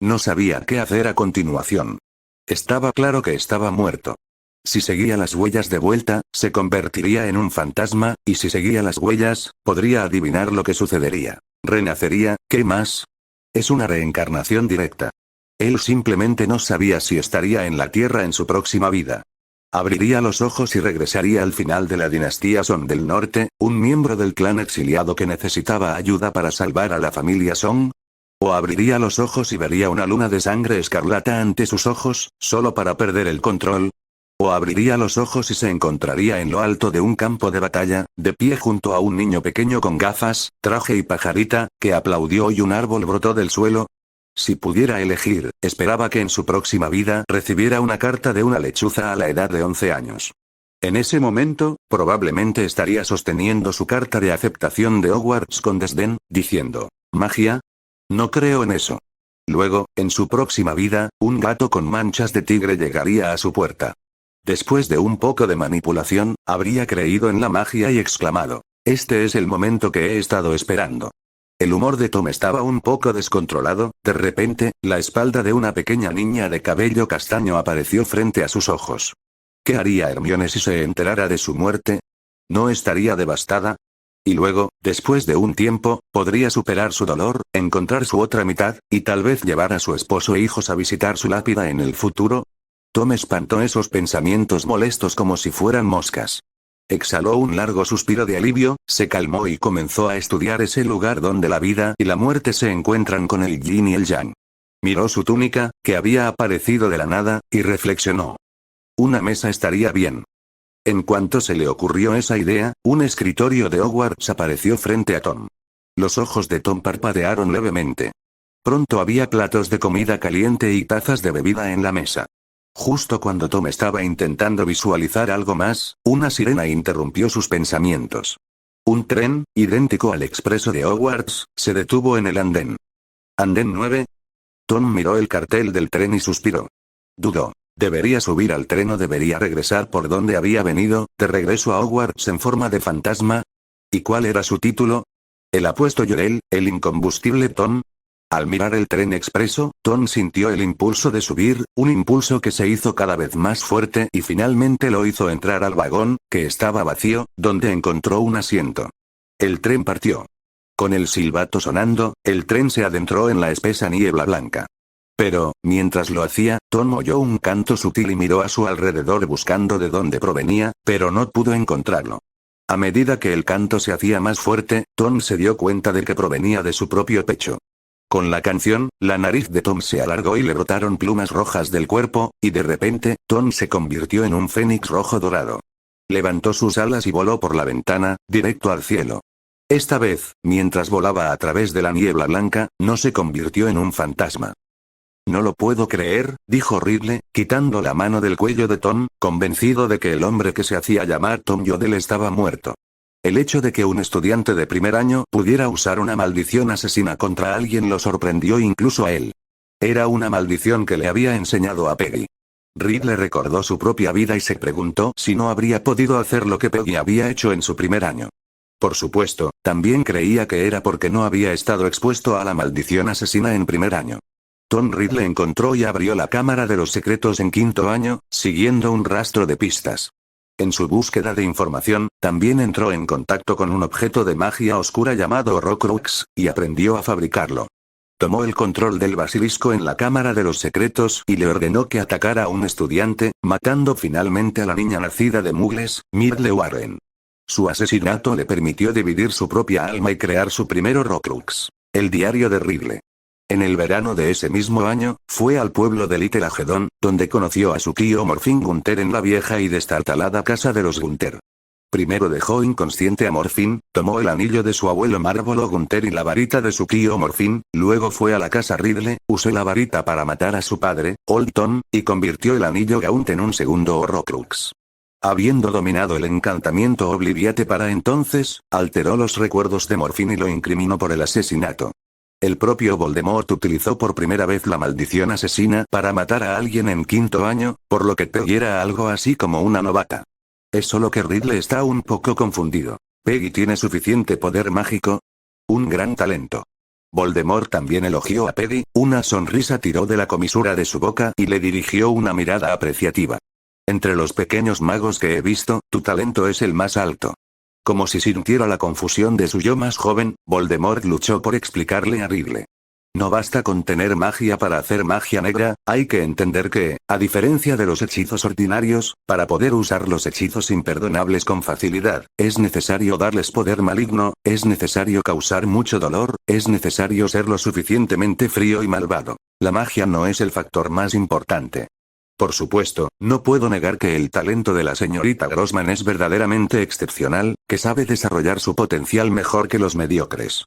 No sabía qué hacer a continuación. Estaba claro que estaba muerto. Si seguía las huellas de vuelta, se convertiría en un fantasma, y si seguía las huellas, podría adivinar lo que sucedería. Renacería, ¿qué más? Es una reencarnación directa. Él simplemente no sabía si estaría en la Tierra en su próxima vida. Abriría los ojos y regresaría al final de la dinastía Song del Norte, un miembro del clan exiliado que necesitaba ayuda para salvar a la familia Song. O abriría los ojos y vería una luna de sangre escarlata ante sus ojos, solo para perder el control. O abriría los ojos y se encontraría en lo alto de un campo de batalla, de pie junto a un niño pequeño con gafas, traje y pajarita, que aplaudió y un árbol brotó del suelo. Si pudiera elegir, esperaba que en su próxima vida recibiera una carta de una lechuza a la edad de 11 años. En ese momento, probablemente estaría sosteniendo su carta de aceptación de Hogwarts con desdén, diciendo, ¿magia? No creo en eso. Luego, en su próxima vida, un gato con manchas de tigre llegaría a su puerta. Después de un poco de manipulación, habría creído en la magia y exclamado, este es el momento que he estado esperando. El humor de Tom estaba un poco descontrolado, de repente, la espalda de una pequeña niña de cabello castaño apareció frente a sus ojos. ¿Qué haría Hermione si se enterara de su muerte? ¿No estaría devastada? Y luego, después de un tiempo, podría superar su dolor, encontrar su otra mitad, y tal vez llevar a su esposo e hijos a visitar su lápida en el futuro. Tom espantó esos pensamientos molestos como si fueran moscas. Exhaló un largo suspiro de alivio, se calmó y comenzó a estudiar ese lugar donde la vida y la muerte se encuentran con el yin y el yang. Miró su túnica, que había aparecido de la nada, y reflexionó. Una mesa estaría bien. En cuanto se le ocurrió esa idea, un escritorio de Hogwarts apareció frente a Tom. Los ojos de Tom parpadearon levemente. Pronto había platos de comida caliente y tazas de bebida en la mesa. Justo cuando Tom estaba intentando visualizar algo más, una sirena interrumpió sus pensamientos. Un tren, idéntico al expreso de Hogwarts, se detuvo en el andén. ¿Andén 9? Tom miró el cartel del tren y suspiró. Dudó. ¿Debería subir al tren o debería regresar por donde había venido, de regreso a Hogwarts en forma de fantasma? ¿Y cuál era su título? ¿El apuesto Llorel, el incombustible Tom? Al mirar el tren expreso, Tom sintió el impulso de subir, un impulso que se hizo cada vez más fuerte y finalmente lo hizo entrar al vagón, que estaba vacío, donde encontró un asiento. El tren partió. Con el silbato sonando, el tren se adentró en la espesa niebla blanca. Pero, mientras lo hacía, Tom oyó un canto sutil y miró a su alrededor buscando de dónde provenía, pero no pudo encontrarlo. A medida que el canto se hacía más fuerte, Tom se dio cuenta de que provenía de su propio pecho. Con la canción, la nariz de Tom se alargó y le brotaron plumas rojas del cuerpo, y de repente, Tom se convirtió en un fénix rojo dorado. Levantó sus alas y voló por la ventana, directo al cielo. Esta vez, mientras volaba a través de la niebla blanca, no se convirtió en un fantasma. No lo puedo creer, dijo Ridley, quitando la mano del cuello de Tom, convencido de que el hombre que se hacía llamar Tom Riddle estaba muerto. El hecho de que un estudiante de primer año pudiera usar una maldición asesina contra alguien lo sorprendió incluso a él. Era una maldición que le había enseñado a Peggy. Ridley recordó su propia vida y se preguntó si no habría podido hacer lo que Peggy había hecho en su primer año. Por supuesto, también creía que era porque no había estado expuesto a la maldición asesina en primer año. Tom Riddle encontró y abrió la cámara de los secretos en quinto año, siguiendo un rastro de pistas. En su búsqueda de información, también entró en contacto con un objeto de magia oscura llamado Horcrux, y aprendió a fabricarlo. Tomó el control del basilisco en la cámara de los secretos y le ordenó que atacara a un estudiante, matando finalmente a la niña nacida de Muggles, Myrtle Warren. Su asesinato le permitió dividir su propia alma y crear su primer Horcrux, el diario de Ridley. En el verano de ese mismo año, fue al pueblo de Little Hagedon, donde conoció a su tío Morfin Gunter en la vieja y destartalada casa de los Gunter. Primero dejó inconsciente a Morfin, tomó el anillo de su abuelo Marvolo Gunter y la varita de su tío Morfin, luego fue a la casa Ridley, usó la varita para matar a su padre, Old Tom, y convirtió el anillo Gaunt en un segundo Horcrux. Habiendo dominado el encantamiento Obliviate para entonces, alteró los recuerdos de Morfin y lo incriminó por el asesinato. El propio Voldemort utilizó por primera vez la maldición asesina para matar a alguien en quinto año, por lo que Peggy era algo así como una novata. Es solo que Ridley está un poco confundido. ¿Peggy tiene suficiente poder mágico? Un gran talento. Voldemort también elogió a Peggy, una sonrisa tiró de la comisura de su boca y le dirigió una mirada apreciativa. Entre los pequeños magos que he visto, tu talento es el más alto. Como si sintiera la confusión de su yo más joven, Voldemort luchó por explicarle a Ridley. No basta con tener magia para hacer magia negra, hay que entender que, a diferencia de los hechizos ordinarios, para poder usar los hechizos imperdonables con facilidad, es necesario darles poder maligno, es necesario causar mucho dolor, es necesario ser lo suficientemente frío y malvado. La magia no es el factor más importante. Por supuesto, no puedo negar que el talento de la señorita Grossman es verdaderamente excepcional, que sabe desarrollar su potencial mejor que los mediocres.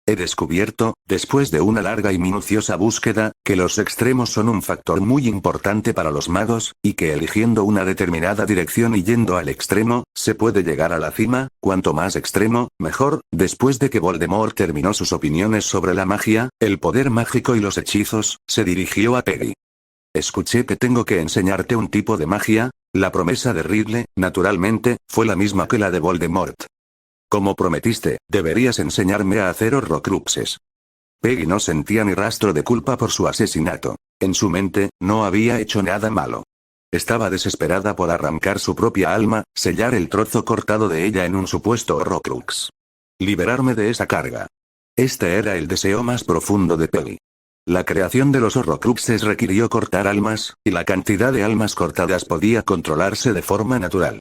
He descubierto, después de una larga y minuciosa búsqueda, que los extremos son un factor muy importante para los magos, y que eligiendo una determinada dirección y yendo al extremo, se puede llegar a la cima, cuanto más extremo, mejor. Después de que Voldemort terminó sus opiniones sobre la magia, el poder mágico y los hechizos, se dirigió a Peggy. Escuché que tengo que enseñarte un tipo de magia. La promesa de Ridley, naturalmente, fue la misma que la de Voldemort. Como prometiste, deberías enseñarme a hacer horrocruxes. Peggy no sentía ni rastro de culpa por su asesinato. En su mente, no había hecho nada malo. Estaba desesperada por arrancar su propia alma, sellar el trozo cortado de ella en un supuesto horrocrux. Liberarme de esa carga. Este era el deseo más profundo de Peggy. La creación de los horrocruxes requirió cortar almas, y la cantidad de almas cortadas podía controlarse de forma natural.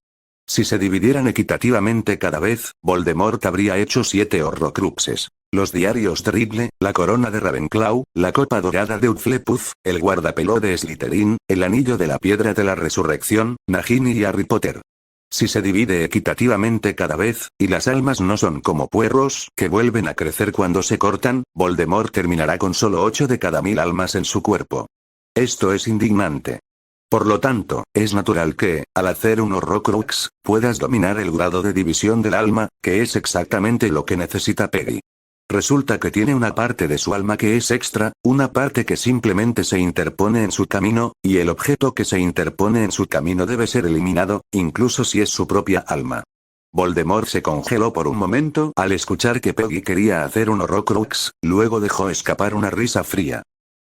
Si se dividieran equitativamente cada vez, Voldemort habría hecho 7 horrocruxes. Los diarios de Ridley, la corona de Ravenclaw, la copa dorada de Hufflepuff, el guardapelo de Slytherin, el anillo de la piedra de la resurrección, Nagini y Harry Potter. Si se divide equitativamente cada vez, y las almas no son como puerros, que vuelven a crecer cuando se cortan, Voldemort terminará con solo 8 de cada 1000 almas en su cuerpo. Esto es indignante. Por lo tanto, es natural que, al hacer un horrocrux, puedas dominar el grado de división del alma, que es exactamente lo que necesita Peggy. Resulta que tiene una parte de su alma que es extra, una parte que simplemente se interpone en su camino, y el objeto que se interpone en su camino debe ser eliminado, incluso si es su propia alma. Voldemort se congeló por un momento al escuchar que Peggy quería hacer un horrocrux, luego dejó escapar una risa fría.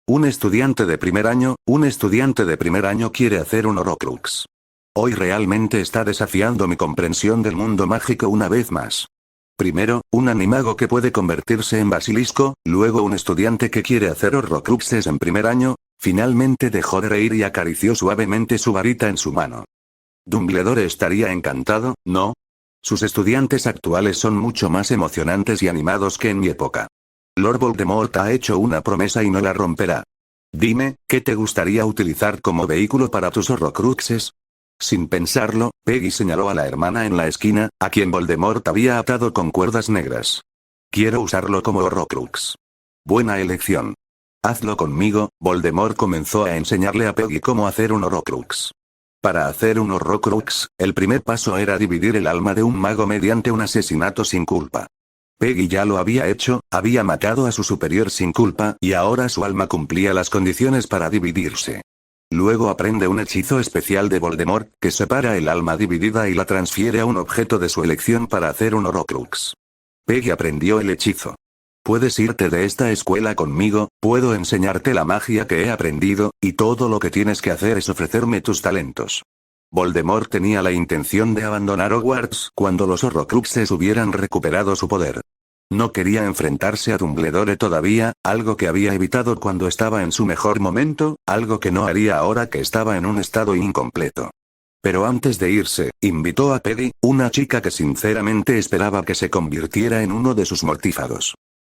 Un estudiante de primer año quiere hacer un horrocrux. Hoy realmente está desafiando mi comprensión del mundo mágico una vez más. Primero, un animago que puede convertirse en basilisco, luego un estudiante que quiere hacer horrocruxes en primer año. Finalmente dejó de reír y acarició suavemente su varita en su mano. Dumbledore estaría encantado, ¿no? Sus estudiantes actuales son mucho más emocionantes y animados que en mi época. Lord Voldemort ha hecho una promesa y no la romperá. Dime, ¿qué te gustaría utilizar como vehículo para tus horrocruxes? Sin pensarlo, Peggy señaló a la hermana en la esquina, a quien Voldemort había atado con cuerdas negras. Quiero usarlo como horrocrux. Buena elección. Hazlo conmigo. Voldemort comenzó a enseñarle a Peggy cómo hacer un horrocrux. Para hacer un horrocrux, el primer paso era dividir el alma de un mago mediante un asesinato sin culpa. Peggy ya lo había hecho, había matado a su superior sin culpa, y ahora su alma cumplía las condiciones para dividirse. Luego aprende un hechizo especial de Voldemort, que separa el alma dividida y la transfiere a un objeto de su elección para hacer un horrocrux. Peggy aprendió el hechizo. Puedes irte de esta escuela conmigo, puedo enseñarte la magia que he aprendido, y todo lo que tienes que hacer es ofrecerme tus talentos. Voldemort tenía la intención de abandonar Hogwarts cuando los horrocruxes hubieran recuperado su poder. No quería enfrentarse a Dumbledore todavía, algo que había evitado cuando estaba en su mejor momento, algo que no haría ahora que estaba en un estado incompleto. Pero antes de irse, invitó a Peggy, una chica que sinceramente esperaba que se convirtiera en uno de sus mortífagos.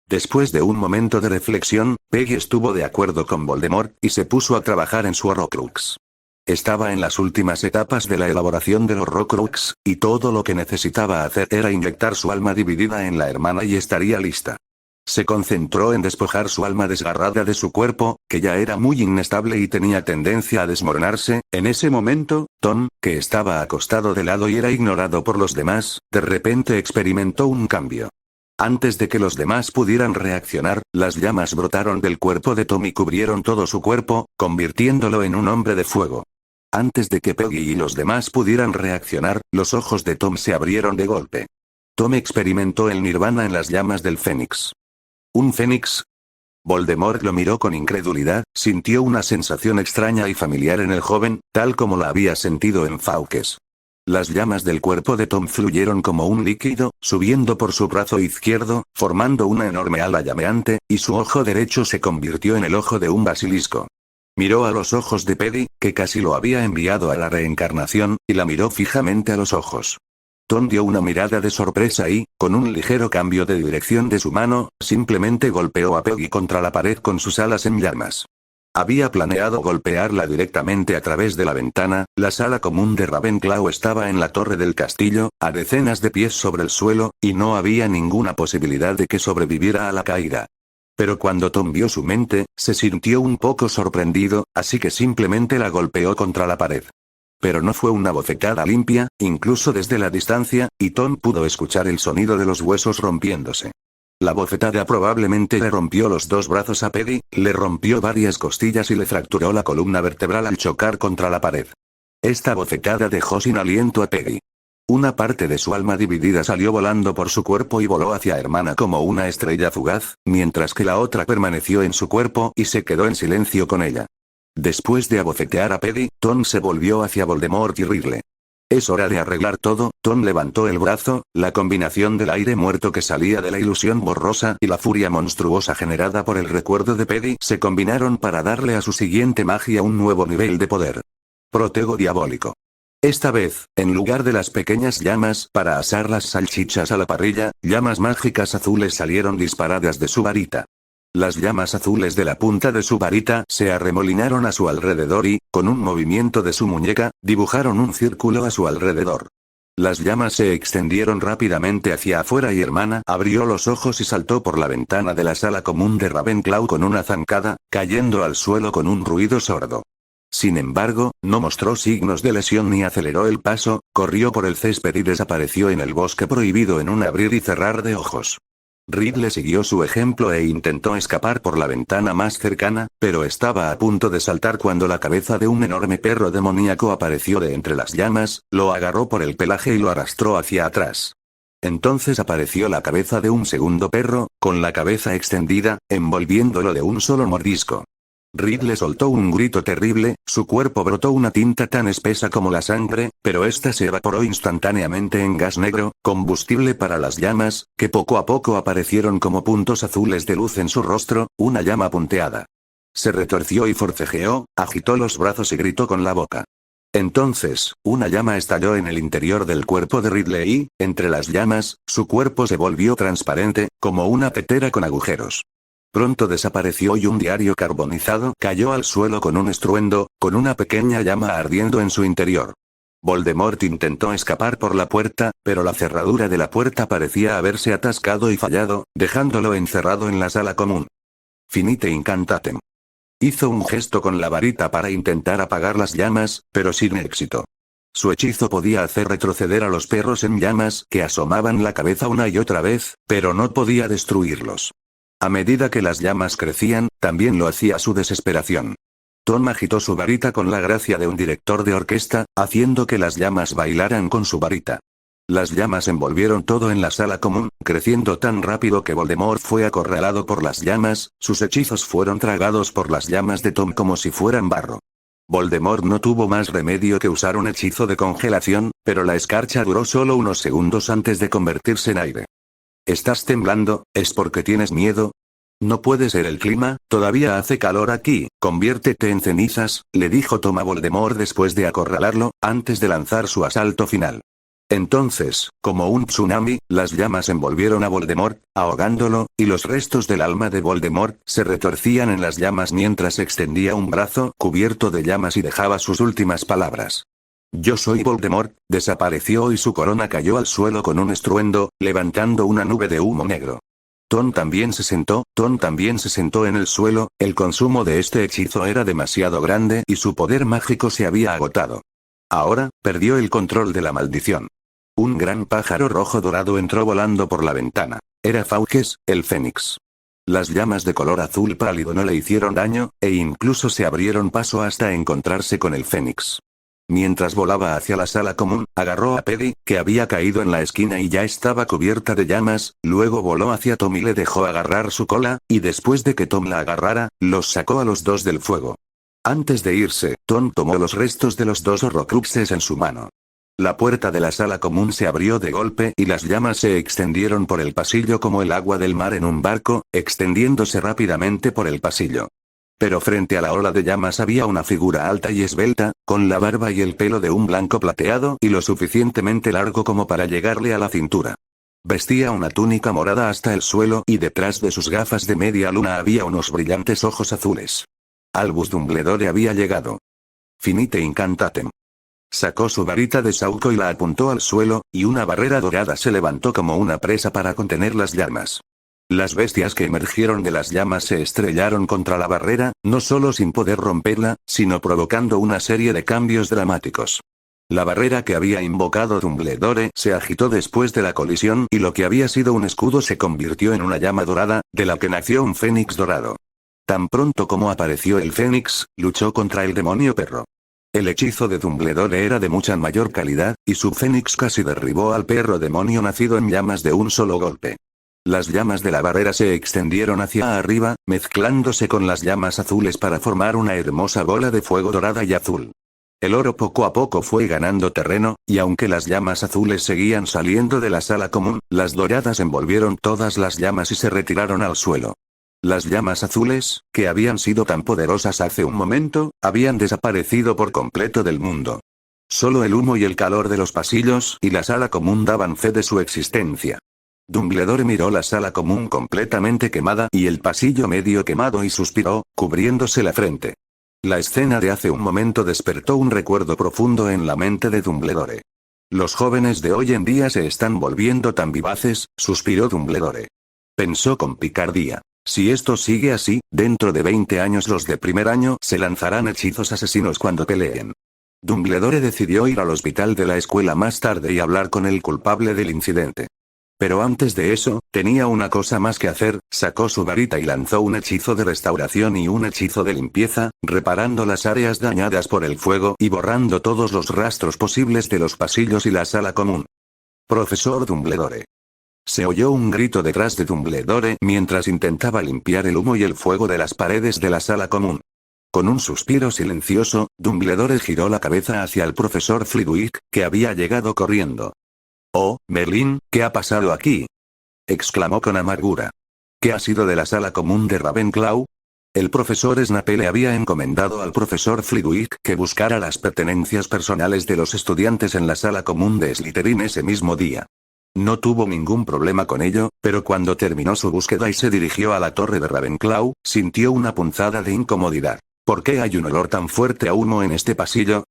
Después de un momento de reflexión, Peggy estuvo de acuerdo con Voldemort, y se puso a trabajar en su horrocrux. Estaba en las últimas etapas de la elaboración del horrocrux, y todo lo que necesitaba hacer era inyectar su alma dividida en la hermana y estaría lista. Se concentró en despojar su alma desgarrada de su cuerpo, que ya era muy inestable y tenía tendencia a desmoronarse. En ese momento, Tom, que estaba acostado de lado y era ignorado por los demás, de repente experimentó un cambio. Antes de que los demás pudieran reaccionar, las llamas brotaron del cuerpo de Tom y cubrieron todo su cuerpo, convirtiéndolo en un hombre de fuego. Antes de que Peggy y los demás pudieran reaccionar, los ojos de Tom se abrieron de golpe. Tom experimentó el nirvana en las llamas del fénix. ¿Un fénix? Voldemort lo miró con incredulidad, sintió una sensación extraña y familiar en el joven, tal como la había sentido en Fawkes. Las llamas del cuerpo de Tom fluyeron como un líquido, subiendo por su brazo izquierdo, formando una enorme ala llameante, y su ojo derecho se convirtió en el ojo de un basilisco. Miró a los ojos de Peggy, que casi lo había enviado a la reencarnación, y la miró fijamente a los ojos. Tom dio una mirada de sorpresa y, con un ligero cambio de dirección de su mano, simplemente golpeó a Peggy contra la pared con sus alas en llamas. Había planeado golpearla directamente a través de la ventana. La sala común de Ravenclaw estaba en la torre del castillo, a decenas de pies sobre el suelo, y no había ninguna posibilidad de que sobreviviera a la caída. Pero cuando Tom vio su mente, se sintió un poco sorprendido, así que simplemente la golpeó contra la pared. Pero no fue una bofetada limpia, incluso desde la distancia, y Tom pudo escuchar el sonido de los huesos rompiéndose. La bofetada probablemente le rompió los dos brazos a Peggy, le rompió varias costillas y le fracturó la columna vertebral al chocar contra la pared. Esta bofetada dejó sin aliento a Peggy. Una parte de su alma dividida salió volando por su cuerpo y voló hacia hermana como una estrella fugaz, mientras que la otra permaneció en su cuerpo y se quedó en silencio con ella. Después de abofetear a Peggy, Tom se volvió hacia Voldemort y Riddle. Es hora de arreglar todo. Tom levantó el brazo, la combinación del aire muerto que salía de la ilusión borrosa y la furia monstruosa generada por el recuerdo de Peggy se combinaron para darle a su siguiente magia un nuevo nivel de poder. Protego diabólico. Esta vez, en lugar de las pequeñas llamas para asar las salchichas a la parrilla, llamas mágicas azules salieron disparadas de su varita. Las llamas azules de la punta de su varita se arremolinaron a su alrededor y, con un movimiento de su muñeca, dibujaron un círculo a su alrededor. Las llamas se extendieron rápidamente hacia afuera y hermana abrió los ojos y saltó por la ventana de la sala común de Ravenclaw con una zancada, cayendo al suelo con un ruido sordo. Sin embargo, no mostró signos de lesión ni aceleró el paso, corrió por el césped y desapareció en el bosque prohibido en un abrir y cerrar de ojos. Riddle siguió su ejemplo e intentó escapar por la ventana más cercana, pero estaba a punto de saltar cuando la cabeza de un enorme perro demoníaco apareció de entre las llamas, lo agarró por el pelaje y lo arrastró hacia atrás. Entonces apareció la cabeza de un segundo perro, con la cabeza extendida, envolviéndolo de un solo mordisco. Riddle soltó un grito terrible, su cuerpo brotó una tinta tan espesa como la sangre, pero esta se evaporó instantáneamente en gas negro, combustible para las llamas, que poco a poco aparecieron como puntos azules de luz en su rostro, una llama punteada. Se retorció y forcejeó, agitó los brazos y gritó con la boca. Entonces, una llama estalló en el interior del cuerpo de Riddle y, entre las llamas, su cuerpo se volvió transparente, como una tetera con agujeros. Pronto desapareció y un diario carbonizado cayó al suelo con un estruendo, con una pequeña llama ardiendo en su interior. Voldemort intentó escapar por la puerta, pero la cerradura de la puerta parecía haberse atascado y fallado, dejándolo encerrado en la sala común. Finite incantatem. Hizo un gesto con la varita para intentar apagar las llamas, pero sin éxito. Su hechizo podía hacer retroceder a los perros en llamas que asomaban la cabeza una y otra vez, pero no podía destruirlos. A medida que las llamas crecían, también lo hacía su desesperación. Tom agitó su varita con la gracia de un director de orquesta, haciendo que las llamas bailaran con su varita. Las llamas envolvieron todo en la sala común, creciendo tan rápido que Voldemort fue acorralado por las llamas, sus hechizos fueron tragados por las llamas de Tom como si fueran barro. Voldemort no tuvo más remedio que usar un hechizo de congelación, pero la escarcha duró solo unos segundos antes de convertirse en aire. ¿Estás temblando? ¿Es porque tienes miedo? No puede ser el clima, todavía hace calor aquí, conviértete en cenizas, le dijo Tom a Voldemort después de acorralarlo, antes de lanzar su asalto final. Entonces, como un tsunami, las llamas envolvieron a Voldemort, ahogándolo, y los restos del alma de Voldemort se retorcían en las llamas mientras extendía un brazo cubierto de llamas y dejaba sus últimas palabras. Yo soy Voldemort, desapareció y su corona cayó al suelo con un estruendo, levantando una nube de humo negro. Tom también se sentó en el suelo, el consumo de este hechizo era demasiado grande y su poder mágico se había agotado. Ahora, perdió el control de la maldición. Un gran pájaro rojo dorado entró volando por la ventana. Era Fawkes, el Fénix. Las llamas de color azul pálido no le hicieron daño, e incluso se abrieron paso hasta encontrarse con el Fénix. Mientras volaba hacia la sala común, agarró a Peggy, que había caído en la esquina y ya estaba cubierta de llamas, luego voló hacia Tom y le dejó agarrar su cola, y después de que Tom la agarrara, los sacó a los dos del fuego. Antes de irse, Tom tomó los restos de los dos Horrocruxes en su mano. La puerta de la sala común se abrió de golpe y las llamas se extendieron por el pasillo como el agua del mar en un barco, extendiéndose rápidamente por el pasillo. Pero frente a la ola de llamas había una figura alta y esbelta, con la barba y el pelo de un blanco plateado y lo suficientemente largo como para llegarle a la cintura. Vestía una túnica morada hasta el suelo y detrás de sus gafas de media luna había unos brillantes ojos azules. Albus Dumbledore había llegado. Finite incantatem. Sacó su varita de sauco y la apuntó al suelo, y una barrera dorada se levantó como una presa para contener las llamas. Las bestias que emergieron de las llamas se estrellaron contra la barrera, no solo sin poder romperla, sino provocando una serie de cambios dramáticos. La barrera que había invocado Dumbledore se agitó después de la colisión y lo que había sido un escudo se convirtió en una llama dorada, de la que nació un fénix dorado. Tan pronto como apareció el fénix, luchó contra el demonio perro. El hechizo de Dumbledore era de mucha mayor calidad, y su fénix casi derribó al perro demonio nacido en llamas de un solo golpe. Las llamas de la barrera se extendieron hacia arriba, mezclándose con las llamas azules para formar una hermosa bola de fuego dorada y azul. El oro poco a poco fue ganando terreno, y aunque las llamas azules seguían saliendo de la sala común, las doradas envolvieron todas las llamas y se retiraron al suelo. Las llamas azules, que habían sido tan poderosas hace un momento, habían desaparecido por completo del mundo. Solo el humo y el calor de los pasillos y la sala común daban fe de su existencia. Dumbledore miró la sala común completamente quemada y el pasillo medio quemado y suspiró, cubriéndose la frente. La escena de hace un momento despertó un recuerdo profundo en la mente de Dumbledore. Los jóvenes de hoy en día se están volviendo tan vivaces, suspiró Dumbledore. Pensó con picardía. Si esto sigue así, dentro de 20 años los de primer año se lanzarán hechizos asesinos cuando peleen. Dumbledore decidió ir al hospital de la escuela más tarde y hablar con el culpable del incidente. Pero antes de eso, tenía una cosa más que hacer, sacó su varita y lanzó un hechizo de restauración y un hechizo de limpieza, reparando las áreas dañadas por el fuego y borrando todos los rastros posibles de los pasillos y la sala común. Profesor Dumbledore. Se oyó un grito detrás de Dumbledore mientras intentaba limpiar el humo y el fuego de las paredes de la sala común. Con un suspiro silencioso, Dumbledore giró la cabeza hacia el profesor Flitwick, que había llegado corriendo. «Oh, Merlin, ¿qué ha pasado aquí?», exclamó con amargura. «¿Qué ha sido de la sala común de Ravenclaw?». El profesor Snape le había encomendado al profesor Flitwick que buscara las pertenencias personales de los estudiantes en la sala común de Slytherin ese mismo día. No tuvo ningún problema con ello, pero cuando terminó su búsqueda y se dirigió a la torre de Ravenclaw, sintió una punzada de incomodidad. ¿Por qué hay un olor tan fuerte a humo en este pasillo?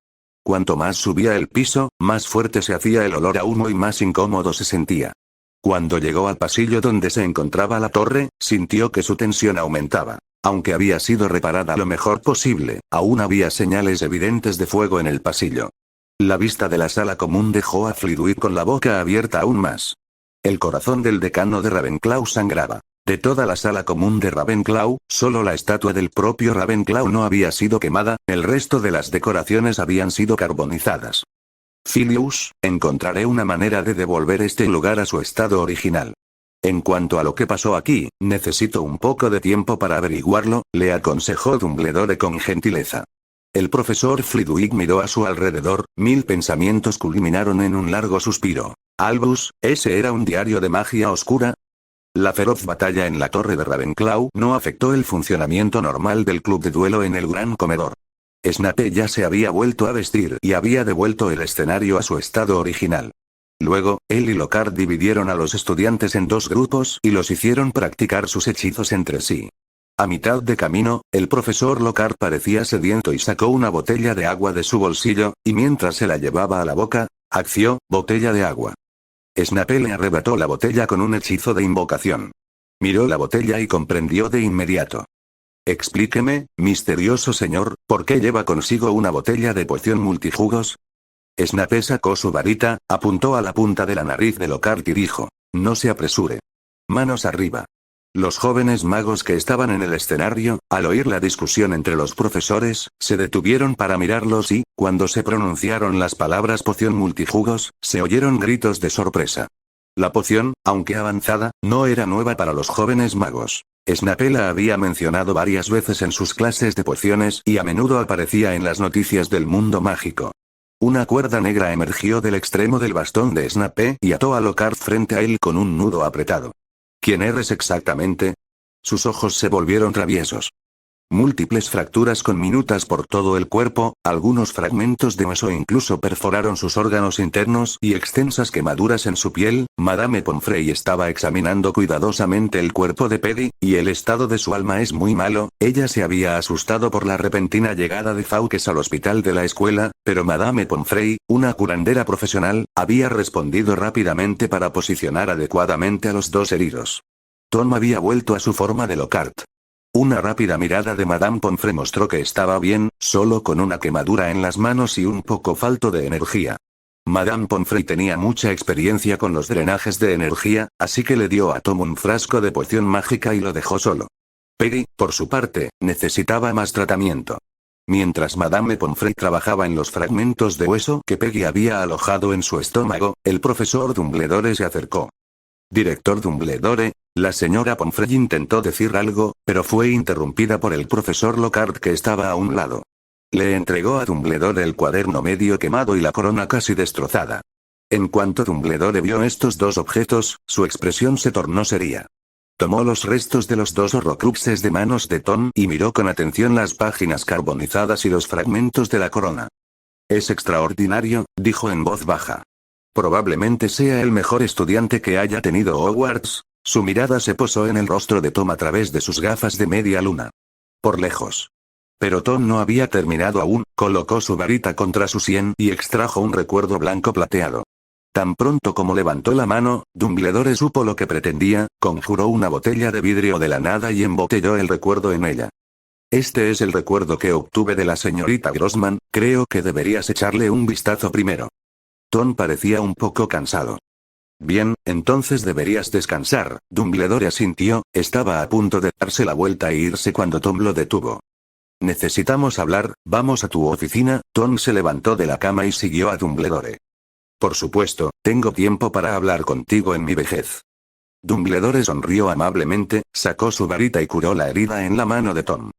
Cuanto más subía el piso, más fuerte se hacía el olor a humo y más incómodo se sentía. Cuando llegó al pasillo donde se encontraba la torre, sintió que su tensión aumentaba. Aunque había sido reparada lo mejor posible, aún había señales evidentes de fuego en el pasillo. La vista de la sala común dejó a Flitwick con la boca abierta aún más. El corazón del decano de Ravenclaw sangraba. De toda la sala común de Ravenclaw, solo la estatua del propio Ravenclaw no había sido quemada, el resto de las decoraciones habían sido carbonizadas. Filius, encontraré una manera de devolver este lugar a su estado original. En cuanto a lo que pasó aquí, necesito un poco de tiempo para averiguarlo, le aconsejó Dumbledore con gentileza. El profesor Flitwick miró a su alrededor, 1000 pensamientos culminaron en un largo suspiro. Albus, ¿ese era un diario de magia oscura? La feroz batalla en la torre de Ravenclaw no afectó el funcionamiento normal del club de duelo en el gran comedor. Snape ya se había vuelto a vestir y había devuelto el escenario a su estado original. Luego, él y Lockhart dividieron a los estudiantes en dos grupos y los hicieron practicar sus hechizos entre sí. A mitad de camino, el profesor Lockhart parecía sediento y sacó una botella de agua de su bolsillo, y mientras se la llevaba a la boca, acció, botella de agua. Snape le arrebató la botella con un hechizo de invocación. Miró la botella y comprendió de inmediato. Explíqueme, misterioso señor, ¿por qué lleva consigo una botella de poción multijugos? Snape sacó su varita, apuntó a la punta de la nariz de Lockhart y dijo: no se apresure. Manos arriba. Los jóvenes magos que estaban en el escenario, al oír la discusión entre los profesores, se detuvieron para mirarlos y, cuando se pronunciaron las palabras poción multijugos, se oyeron gritos de sorpresa. La poción, aunque avanzada, no era nueva para los jóvenes magos. Snape la había mencionado varias veces en sus clases de pociones y a menudo aparecía en las noticias del mundo mágico. una cuerda negra emergió del extremo del bastón de Snape y ató a Lockhart frente a él con un nudo apretado. ¿Quién eres exactamente? Sus ojos se volvieron traviesos. Múltiples fracturas conminutas por todo el cuerpo, algunos fragmentos de hueso incluso perforaron sus órganos internos y extensas quemaduras en su piel. Madame Pomfrey estaba examinando cuidadosamente el cuerpo de Peggy, y el estado de su alma es muy malo. Ella se había asustado por la repentina llegada de Fawkes al hospital de la escuela, pero Madame Pomfrey, una curandera profesional, había respondido rápidamente para posicionar adecuadamente a los dos heridos. Tom había vuelto a su forma de Lockhart. Una rápida mirada de Madame Pomfrey mostró que estaba bien, solo con una quemadura en las manos y un poco falto de energía. Madame Pomfrey tenía mucha experiencia con los drenajes de energía, así que le dio a Tom un frasco de poción mágica y lo dejó solo. Peggy, por su parte, necesitaba más tratamiento. Mientras Madame Pomfrey trabajaba en los fragmentos de hueso que Peggy había alojado en su estómago, el profesor Dumbledore se acercó. Director Dumbledore, la señora Pomfrey intentó decir algo, pero fue interrumpida por el profesor Lockhart que estaba a un lado. Le entregó a Dumbledore el cuaderno medio quemado y la corona casi destrozada. En cuanto Dumbledore vio estos dos objetos, su expresión se tornó seria. Tomó los restos de los dos horrocruxes de manos de Tom y miró con atención las páginas carbonizadas y los fragmentos de la corona. Es extraordinario, dijo en voz baja. Probablemente sea el mejor estudiante que haya tenido Hogwarts. Su mirada se posó en el rostro de Tom a través de sus gafas de media luna. Por lejos. Pero Tom no había terminado aún, colocó su varita contra su sien y extrajo un recuerdo blanco plateado. Tan pronto como levantó la mano, Dumbledore supo lo que pretendía, conjuró una botella de vidrio de la nada y embotelló el recuerdo en ella. Este es el recuerdo que obtuve de la señorita Grossman, creo que deberías echarle un vistazo primero. Tom parecía un poco cansado. Bien, entonces deberías descansar. Dumbledore asintió, estaba a punto de darse la vuelta e irse cuando Tom lo detuvo. Necesitamos hablar, vamos a tu oficina. Tom se levantó de la cama y siguió a Dumbledore. Por supuesto, tengo tiempo para hablar contigo en mi vejez. Dumbledore sonrió amablemente, sacó su varita y curó la herida en la mano de Tom.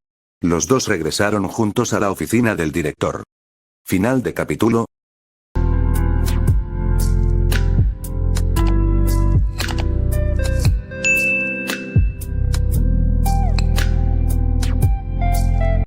Los dos regresaron juntos a la oficina del director. Final de capítulo.